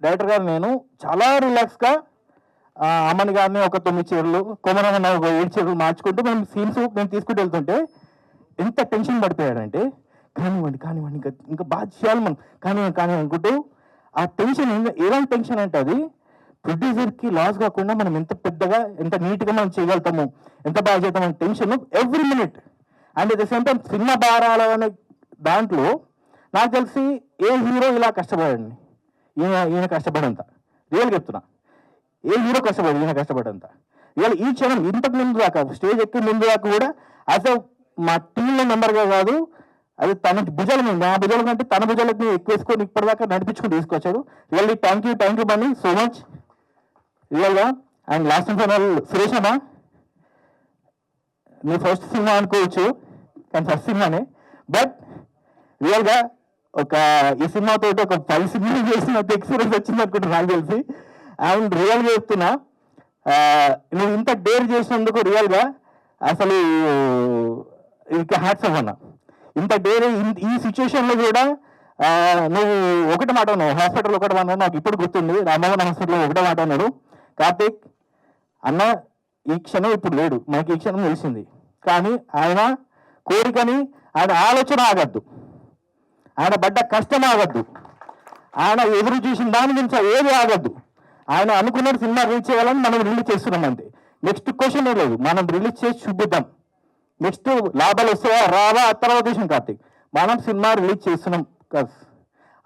డైరెక్టర్ గారు నేను చాలా రిలాక్స్గా అమ్మని గారిని ఒక 9 చీరలు, కొమరమ్మ ఒక 7 చీరలు మార్చుకుంటూ మేము సీన్స్ మేము తీసుకుంటూ వెళ్తుంటే ఎంత టెన్షన్ పడిపోయాడంటే కానివ్వండి కానివ్వండి ఇంకా బాగా చేయాలి మనం, కానివ్వండి అనుకుంటూ ఆ టెన్షన్ ఎలాంటి టెన్షన్ అంటే అది ప్రొడ్యూసర్కి లాస్ కాకుండా మనం ఎంత పెద్దగా ఎంత నీట్గా మనం చేయగలుగుతాము, ఎంత బాగా చేద్దామని tension every minute. And at the same time cinema భారాలు అనే దాంట్లో నాకు తెలిసి ఏ హీరో ఇలా కష్టపడండి, ఈయన కష్టపడంత రియల్గా చెప్తున్నా, ఏ హీరో కష్టపడి ఈయన కష్టపడంత ఇవాళ ఈ క్షణం ఇంతకు ముందు దాకా స్టేజ్ ఎక్కి ముందు దాకా కూడా యాజ్ మా టీంలో మెంబర్గా కాదు, అది తన భుజాల మీద, నా భుజాల కంటే తన భుజాలకు ఎక్కువేసుకొని ఇప్పటిదాకా నడిపించుకుని తీసుకొచ్చాడు. Really thank you Bunny so much రియల్గా. And last and final Suresh అన్న, నీ ఫస్ట్ సినిమా అనుకోవచ్చు కానీ ఫస్ట్ సినిమానే, బట్ రియల్గా ఈ సినిమాతో ఒక 10 సినిమాలు చేసినంత ఎక్స్పీరియన్స్ వచ్చింది అనుకుంటా నాకు తెలిసి. అండ్ రియల్గా చెప్తున్నా, నువ్వు ఇంత డేర్ చేసినందుకు రియల్గా అసలు ఇంకా హ్యాట్స్ ఆఫ్ అన్న. ఇంత డేర్ ఈ సిచ్యువేషన్లో కూడా నువ్వు ఒకటి మాట అన్నావు, హాస్పిటల్ ఒకటి మాట నాకు ఇప్పుడు గుర్తుంది, రామమోహన్ హాస్పిటల్లో ఒకటే మాట అన్నాడు, కార్తీక్ అన్న ఈ క్షణం ఇప్పుడు లేడు, మనకి ఈ క్షణం తెలిసింది, కానీ ఆయన కోరికని ఆయన ఆలోచన ఆగద్దు, ఆయన పడ్డ కష్టం ఆగద్దు, ఆయన ఎదురు చూసిన దాని గురించి ఏది ఆగద్దు, ఆయన అనుకున్న సినిమా రిలీజ్ చేయాలని మనం రిలీజ్ చేస్తున్నాం అంతే. నెక్స్ట్ క్వశ్చన్ లేదు, మనం రిలీజ్ చేసి చూపిద్దాం, నెక్స్ట్ లాభాలు వస్తాయా రావా తర్వాత విషయం కార్తీక్, మనం సినిమా రిలీజ్ చేస్తున్నాం.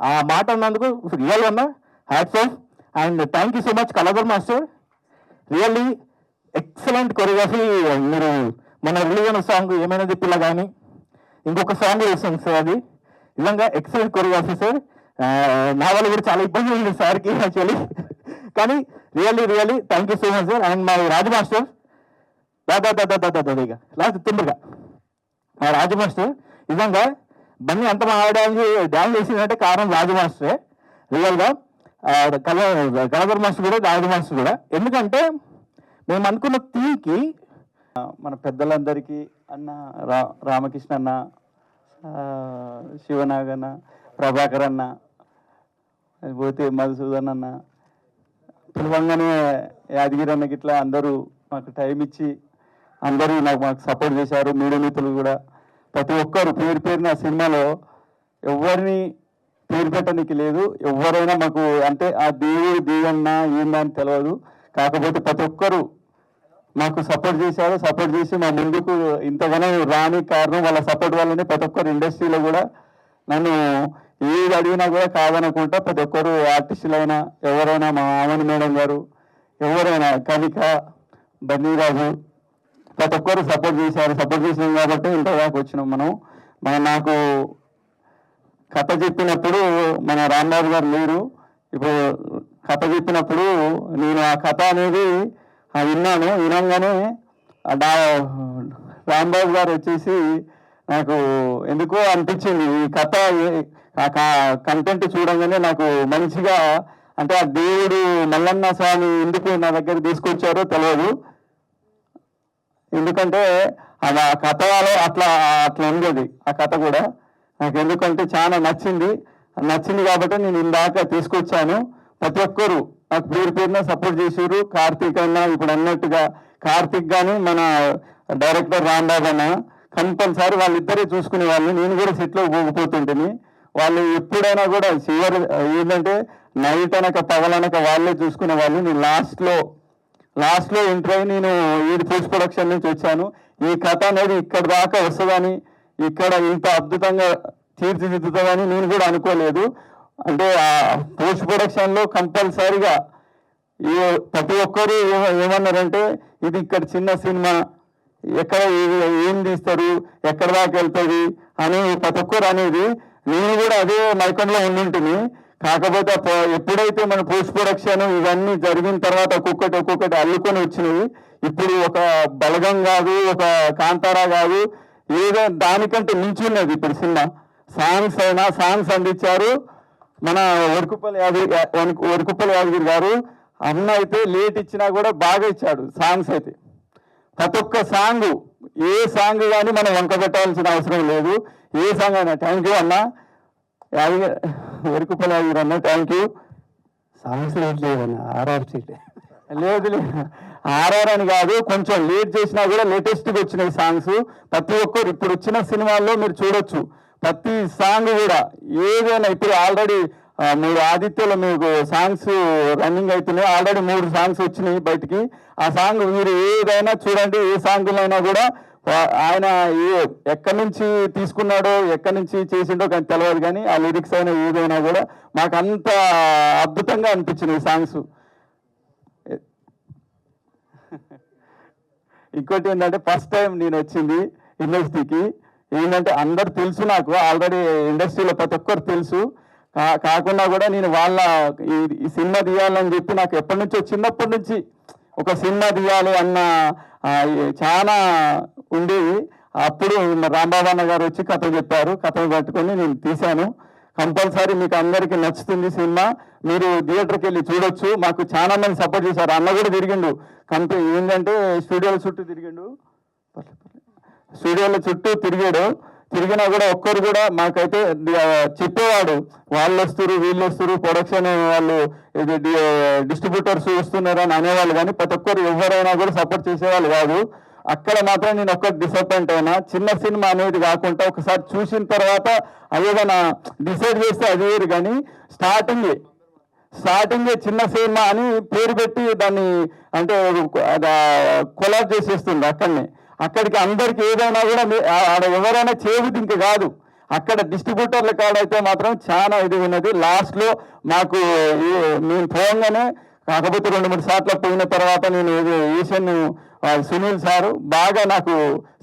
ఆ మాట అన్నందుకు రియల్ అన్న hats off. And thank you so much Kaladhar master, really excellent choreography. మీరు మన రిలీజ్ అయిన సాంగ్ ఏమైనా పిల్ల కానీ ఇంకొక సాంగ్ వేసాం సార్, అది నిజంగా ఎక్సలెంట్ కొరియోగ్రఫీ సార్. నా వల్ల కూడా చాలా ఇబ్బంది ఉంది సార్కి యాక్చువల్లీ, కానీ really thank you so much sir. And మా రాజు మాస్టర్ దాదాగా లాస్ట్ తొందరగా మా రాజు మాస్టర్, నిజంగా బన్నీ అంత మాట్లాడడానికి డ్యాన్స్ చేసిందంటే కారణం రాజు మాస్టరే రియల్గా. కళాధర్ మాస్టర్ కూడా రాజు మాస్టర్ కూడా, ఎందుకంటే మేము అనుకున్న థీమ్కి మన పెద్దలందరికీ అన్న రామకృష్ణ అన్న, శివనాగన్న, ప్రభాకర్ అన్న, పోతే మధుసూదన్ అన్న, పిలవంగానే యాదగిరి అన్నకి ఇట్లా అందరూ మాకు టైం ఇచ్చి అందరూ మాకు సపోర్ట్ చేశారు. మీడియా మిత్రులు కూడా ప్రతి ఒక్కరు పేరున సినిమాలో ఎవరిని పేరు పెట్టడానికి లేదు, ఎవరైనా మాకు అంటే ఆ దేవుడు దేవున్నా ఏందా అని తెలియదు, కాకపోతే ప్రతి ఒక్కరు మాకు సపోర్ట్ చేశారు. సపోర్ట్ చేసి మా ముందుకు ఇంతగానో రాని కారణం వాళ్ళ సపోర్ట్ వల్లనే ప్రతి ఒక్కరు ఇండస్ట్రీలో కూడా నన్ను ఏది అడిగినా కూడా కాదనుకుంటా ప్రతి ఒక్కరు ఆర్టిస్టులైనా ఎవరైనా, మా ఆమని మేడం గారు, ఎవరైనా కనిక, బన్నీరాజు, ప్రతి ఒక్కరు సపోర్ట్ చేశారు. సపోర్ట్ చేసినాం కాబట్టి ఇంతదాకా వచ్చినాం మనం. నాకు కథ చెప్పినప్పుడు మన రాంబాబు గారు లేరు, ఇప్పుడు కథ చెప్పినప్పుడు నేను ఆ కథ అనేది వినంగానే రాంబాబు గారు వచ్చేసి నాకు ఎందుకో అనిపించింది, ఈ కథ కంటెంట్ చూడంగానే నాకు మంచిగా, అంటే ఆ దేవుడు మల్లన్న స్వామి ఎందుకు నా దగ్గర తీసుకొచ్చారో తెలియదు, ఎందుకంటే అది ఆ కథలో అట్లా ఉండేది. ఆ కథ కూడా నాకు ఎందుకంటే చాలా నచ్చింది కాబట్టి నేను ఇందాక తీసుకొచ్చాను. ప్రతి ఒక్కరు నాకు పేరున సపోర్ట్ చేశారు. కార్తీక్ అన్న ఇప్పుడు అన్నట్టుగా కార్తీక్ కానీ మన డైరెక్టర్ రాంబాబు అన్న కంపల్సరీ వాళ్ళిద్దరే చూసుకునే వాళ్ళు. నేను కూడా సెట్లో పోగిపోతుంటేని వాళ్ళు ఎప్పుడైనా కూడా చివరి ఏంటంటే నైట్ అనక పగలనక వాళ్ళే చూసుకునే వాళ్ళు. నేను లాస్ట్లో ఎంటర్ అయ్యి నేను ఈ పోస్ట్ ప్రొడక్షన్ నుంచి వచ్చాను. ఈ కథ అనేది ఇక్కడ దాకా వస్తుందని, ఇక్కడ ఇంత అద్భుతంగా తీర్చిదిద్దుతుందని నేను కూడా అనుకోలేదు. అంటే ఆ పోస్ట్ ప్రొడక్షన్లో కంపల్సరీగా ప్రతి ఒక్కరు ఏమన్నారంటే ఇది ఇక్కడ చిన్న సినిమా, ఎక్కడ ఏం తీస్తారు, ఎక్కడ దాకా వెళ్తుంది అని ప్రతి ఒక్కరు అనేది. నేను కూడా అదే మైకంలో ఉండింటిని, కాకపోతే ఎప్పుడైతే మన పోస్ట్ ప్రొడక్షన్ ఇవన్నీ జరిగిన తర్వాత ఒక్కొక్కటి అల్లుకొని వచ్చినవి. ఇప్పుడు ఒక బలగం కాదు, ఒక కాంతారా కాదు, ఏదో దానికంటే మించున్నది ఇప్పుడు సినిమా. సాంగ్స్ అందించారు మన వరకుప్పల్ యాదగిరి గారు. అన్న అయితే లేట్ ఇచ్చినా కూడా బాగా ఇచ్చాడు సాంగ్స్ అయితే. ప్రతి ఒక్క సాంగ్, ఏ సాంగ్ కానీ మనం వంక పెట్టాల్సిన అవసరం లేదు. ఏ సాంగ్ అయినా. థ్యాంక్ యూ అన్న వరకుప్పల్ యాదగిరి అన్న, థ్యాంక్ యూ. సాంగ్స్ లేట్ లేదన్న, ఆర్ఆర్ సీట్ లేదు ఆర్ఆర్ అని కాదు, కొంచెం లేట్ చేసినా కూడా లేటెస్ట్గా వచ్చినాయి సాంగ్స్. ప్రతి ఒక్కరు ఇప్పుడు వచ్చిన సినిమాల్లో మీరు చూడొచ్చు, ప్రతి సాంగ్ కూడా ఏదైనా. ఇప్పుడు ఆల్రెడీ 3 ఆదిత్యలో మీకు సాంగ్స్ రన్నింగ్ అవుతున్నాయి. ఆల్రెడీ 3 సాంగ్స్ వచ్చినాయి బయటికి. ఆ సాంగ్ మీరు ఏదైనా చూడండి, ఏ సాంగ్లైనా కూడా ఆయన ఎక్కడి నుంచి తీసుకున్నాడో, ఎక్కడి నుంచి చేసిండో కానీ తెలియదు, కానీ ఆ లిరిక్స్ అయినా ఏదైనా కూడా మాకు అంత అద్భుతంగా అనిపించినాయి సాంగ్స్. ఇంకోటి ఏంటంటే ఫస్ట్ టైం నేను వచ్చింది ఇండస్ట్రీకి. ఏంటంటే అందరు తెలుసు నాకు, ఆల్రెడీ ఇండస్ట్రీలో ప్రతి ఒక్కరు తెలుసు. కాకుండా కూడా నేను వాళ్ళ ఈ సినిమా తీయాలని చెప్పి నాకు ఎప్పటి నుంచో, చిన్నప్పటి నుంచి ఒక సినిమా తీయాలి అన్న చాలా ఉండేది. అప్పుడు రాంబాబు అన్న గారు వచ్చి కథ చెప్పారు. కథను పట్టుకొని నేను తీశాను. కంపల్సరీ మీకు అందరికీ నచ్చుతుంది సినిమా. మీరు థియేటర్కి వెళ్ళి చూడొచ్చు. మాకు చాలా మంది సపోర్ట్ చేశారు. అన్న కూడా తిరిగిండు ఏంటంటే స్టూడియోల చుట్టూ తిరిగినా కూడా ఒక్కరు కూడా మాకైతే చెప్పేవాడు, వాళ్ళు వస్తారు, వీళ్ళు వస్తారు, ప్రొడక్షన్ వాళ్ళు డిస్ట్రిబ్యూటర్స్ వస్తున్నారు అని అనేవాళ్ళు. కానీ ప్రతి ఒక్కరు ఎవరైనా కూడా సపోర్ట్ చేసేవాళ్ళు కాదు. అక్కడ మాత్రం నేను ఒక్కటి డిసప్పాయింట్ అయినా. చిన్న సినిమా అనేది కాకుండా ఒకసారి చూసిన తర్వాత అదేదైనా డిసైడ్ చేస్తే అది వేరు, కానీ స్టార్టింగే చిన్న సినిమా అని పేరు పెట్టి దాన్ని అంటే కొలాబ్ చేసేస్తుంది. అక్కడికి అందరికి ఏదైనా కూడా ఎవరైనా చేయబుద్ధి ఇంక కాదు. అక్కడ డిస్ట్రిబ్యూటర్ల కాడైతే మాత్రం చాలా ఇది ఉన్నది. లాస్ట్లో మాకు మేము పోగానే, కాకపోతే 2-3 సార్లు పోయిన తర్వాత నేను ఏషియన్ సునీల్ సారు బాగా నాకు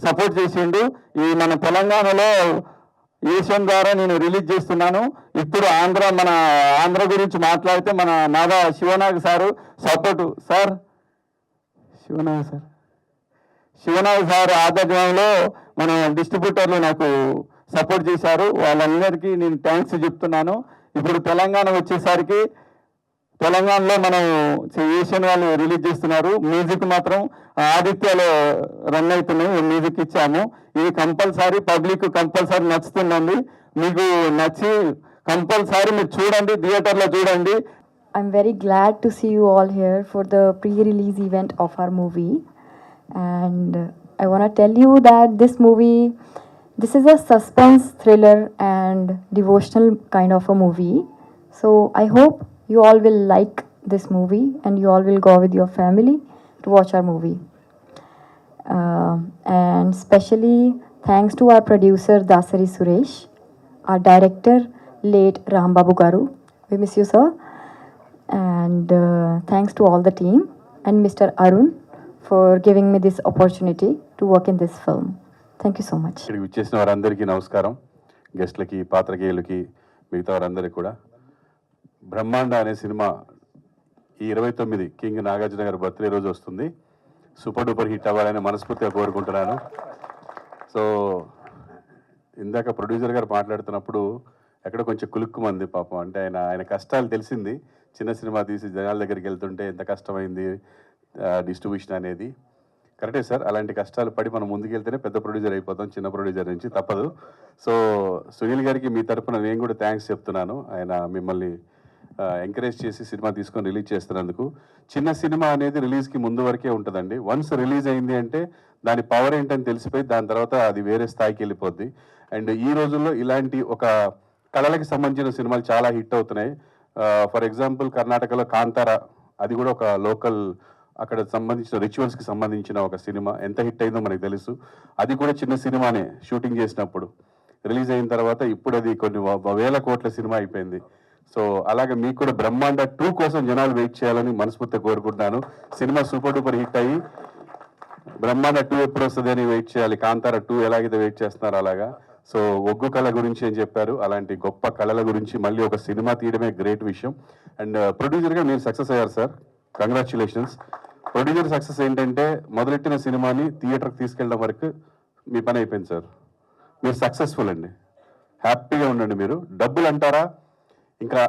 సపోర్ట్ చేసిండు. ఈ మన తెలంగాణలో ఏషియన్ ద్వారా నేను రిలీజ్ చేస్తున్నాను. ఇప్పుడు మన ఆంధ్ర గురించి మాట్లాడితే మన నాదా Sivanag sir support sir, Sivanag sir ఆధ్వర్యంలో మన డిస్ట్రిబ్యూటర్లు నాకు సపోర్ట్ చేశారు. వాళ్ళందరికీ నేను థ్యాంక్స్ చెప్తున్నాను. ఇప్పుడు తెలంగాణ వచ్చేసరికి తెలంగాణలో మనం ఏషియన్ వాళ్ళు రిలీజ్ చేస్తున్నారు. మ్యూజిక్ మాత్రం ఆదిత్యలో రన్ అవుతున్నాయి, మ్యూజిక్ ఇచ్చాము. ఇది కంపల్సరీ పబ్లిక్ కంపల్సరీ నచ్చుతుందండి. మీకు నచ్చి కంపల్సరీ మీరు చూడండి, థియేటర్లో చూడండి. I'm very glad to see you all here for the pre-release event of our movie. And I want to tell you that this is a suspense, thriller and devotional kind of a movie. So I hope you all will like this movie and you all will go with your family to watch our movie. And especially thanks to our producer Dasari Suresh, our director late Rambabu Garu. We miss you, sir. And thanks to all the team and Mr. Arun for giving me this opportunity to work in this film. Thank you so much. ఇక్కడికి వచ్చేసిన వారందరికీ నమస్కారం, గెస్ట్లకి, పాత్రికేయులకి, మిగతా వారందరికీ కూడా. బ్రహ్మాండ అనే సినిమా ఈ 29 కింగ్ నాగార్జున గారి బర్త్డే రోజు వస్తుంది. సూపర్ డూపర్ హిట్ అవ్వాలని మనస్ఫూర్తిగా కోరుకుంటున్నాను. సో ఇందాక ప్రొడ్యూసర్ గారు మాట్లాడుతున్నప్పుడు ఎక్కడ కొంచెం కులుక్కుమంది పాపం. అంటే ఆయన కష్టాలు తెలిసింది. చిన్న సినిమా తీసి జనాల దగ్గరికి వెళ్తుంటే ఎంత కష్టమైంది డిస్ట్రిబ్యూషన్ అనేది. కరెక్టే సార్, అలాంటి కష్టాలు పడి మనం ముందుకెళ్తేనే పెద్ద ప్రొడ్యూసర్ అయిపోతాం, చిన్న ప్రొడ్యూసర్ నుంచి తప్పదు. సో సునీల్ గారికి మీ తరఫున నేను కూడా థ్యాంక్స్ చెప్తున్నాను. ఆయన మిమ్మల్ని ఎంకరేజ్ చేసి సినిమా తీసుకొని రిలీజ్ చేస్తున్నందుకు. చిన్న సినిమా అనేది రిలీజ్కి ముందు వరకే ఉంటుందండి. వన్స్ రిలీజ్ అయింది అంటే దాని పవర్ ఏంటని తెలిసిపోయి దాని తర్వాత అది వేరే స్థాయికి వెళ్ళిపోద్ది. అండ్ ఈ రోజుల్లో ఇలాంటి ఒక కళలకి సంబంధించిన సినిమాలు చాలా హిట్ అవుతున్నాయి. ఫర్ ఎగ్జాంపుల్ కర్ణాటకలో కాంతారా, అది కూడా ఒక లోకల్ అక్కడ సంబంధించిన రిచువల్స్కి సంబంధించిన ఒక సినిమా ఎంత హిట్ అయిందో మనకు తెలుసు. అది కూడా చిన్న సినిమానే షూటింగ్ చేసినప్పుడు. రిలీజ్ అయిన తర్వాత ఇప్పుడు అది కొన్ని వేల కోట్ల సినిమా అయిపోయింది. సో అలాగే మీకు కూడా బ్రహ్మాండ 2 కోసం జనాలు వెయిట్ చేయాలని మనస్ఫూర్తిగా కోరుకుంటున్నాను. సినిమా సూపర్ డూపర్ హిట్ అయ్యి బ్రహ్మాండ 2 ఎప్పుడు వస్తుంది అని వెయిట్ చేయాలి. కాంతారా 2 ఎలాగైతే వెయిట్ చేస్తున్నారో అలాగా. సో ఒగ్గు కళ గురించి ఏం చెప్పారు, అలాంటి గొప్ప కళల గురించి మళ్ళీ ఒక సినిమా తీయడమే గ్రేట్ విషయం. అండ్ ప్రొడ్యూసర్గా మీరు సక్సెస్ అయ్యారు సార్, కంగ్రాచులేషన్స్. ప్రొడ్యూసర్ సక్సెస్ ఏంటంటే మొదలెట్టిన సినిమాని థియేటర్కి తీసుకెళ్ళడం వరకు మీ పని అయిపోయింది సార్. మీరు సక్సెస్ఫుల్ అండి, హ్యాపీగా ఉండండి. మీరు డబ్బులు అంటారా, ఇంకా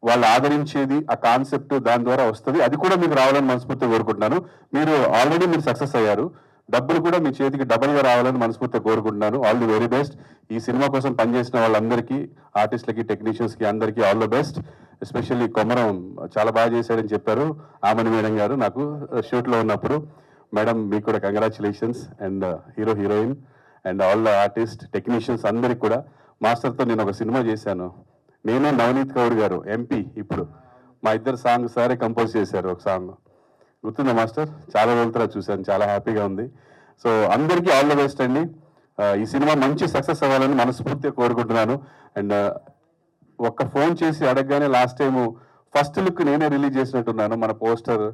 వాళ్ళు ఆదరించేది ఆ కాన్సెప్ట్ దాని ద్వారా వస్తుంది, అది కూడా మీకు రావాలని మనస్ఫూర్తిగా కోరుకుంటున్నాను. మీరు ఆల్రెడీ మీరు సక్సెస్ అయ్యారు, డబ్బులు కూడా మీ చేతికి డబుల్గా రావాలని మనస్ఫూర్తిగా కోరుకుంటున్నాను. All the very best. ఈ సినిమా కోసం పనిచేసిన వాళ్ళందరికీ, ఆర్టిస్టులకి, టెక్నీషియన్స్కి అందరికీ all the best. Especially Komaram చాలా బాగా చేశాడని చెప్పారు ఆమని మేడం గారు నాకు షూట్లో ఉన్నప్పుడు. మేడం మీకు కూడా congratulations. And hero, heroine and all the artist, technicians అందరికి కూడా. మాస్టర్తో నేను ఒక సినిమా చేశాను, నేను నవనీత్ కౌర్ గారు ఎంపీ, ఇప్పుడు మా ఇద్దరు సాంగ్ సారే కంపోజ్ చేశారు. ఒక సాంగ్ గుర్తుందా మాస్టర్? చాలా రోజుల తర్వాత చూశాను, చాలా హ్యాపీగా ఉంది. సో అందరికీ ఆల్ ద బెస్ట్ అండి. ఈ సినిమా మంచి సక్సెస్ అవ్వాలని మనస్ఫూర్తిగా కోరుకుంటున్నాను. అండ్ ఒక్క ఫోన్ చేసి అడగగానే లాస్ట్ టైము ఫస్ట్ లుక్ నేనే రిలీజ్ చేసినట్టున్నాను మన పోస్టర్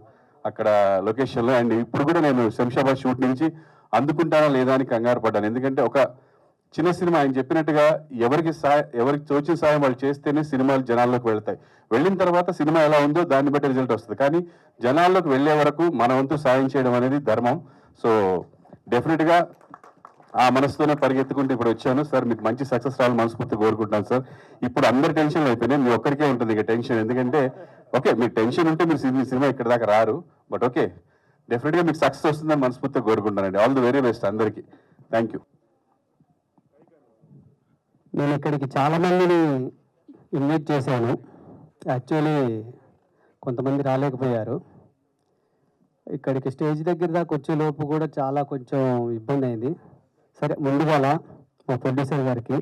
అక్కడ లొకేషన్లో. అండ్ ఇప్పుడు కూడా నేను శంషాబాద్ షూట్ నుంచి అందుకుంటానా లేదా అని కంగారు పడ్డాను. ఎందుకంటే ఒక చిన్న సినిమా, ఆయన చెప్పినట్టుగా ఎవరికి తోచిన సాయం వాళ్ళు చేస్తేనే సినిమాలు జనాల్లోకి వెళ్తాయి. వెళ్ళిన తర్వాత సినిమా ఎలా ఉందో దాన్ని బట్టి రిజల్ట్ వస్తుంది. కానీ జనాల్లోకి వెళ్ళే వరకు మన వంతు సాయం చేయడం అనేది ధర్మం. సో డెఫినెట్గా ఆ మనసుతోనే పరిగెత్తుకుంటూ ఇప్పుడు వచ్చాను సార్. మీకు మంచి సక్సెస్ రావాలని మనస్ఫూర్తి కోరుకుంటున్నాను సార్. ఇప్పుడు అందరి టెన్షన్ అయిపోయినాయి, మీ ఒక్కరికే ఉంటుంది ఇక టెన్షన్. ఎందుకంటే ఓకే, మీకు టెన్షన్ ఉంటే మీరు సినిమా ఇక్కడ దాకా రారు, బట్ ఓకే డెఫినెట్గా మీకు సక్సెస్ వస్తుందని మనస్ఫూర్తిగా కోరుకుంటానండి. ఆల్ ది వెరీ బెస్ట్ అందరికీ. Thank you. నేను ఇక్కడికి చాలామందిని ఇన్వైట్ చేశాను, యాక్చువల్లీ కొంతమంది రాలేకపోయారు. ఇక్కడికి స్టేజ్ దగ్గర దాకా వచ్చే లోపు కూడా చాలా కొంచెం ఇబ్బంది అయింది. సరే, ముందుగా మా ప్రొడ్యూసర్ గారికి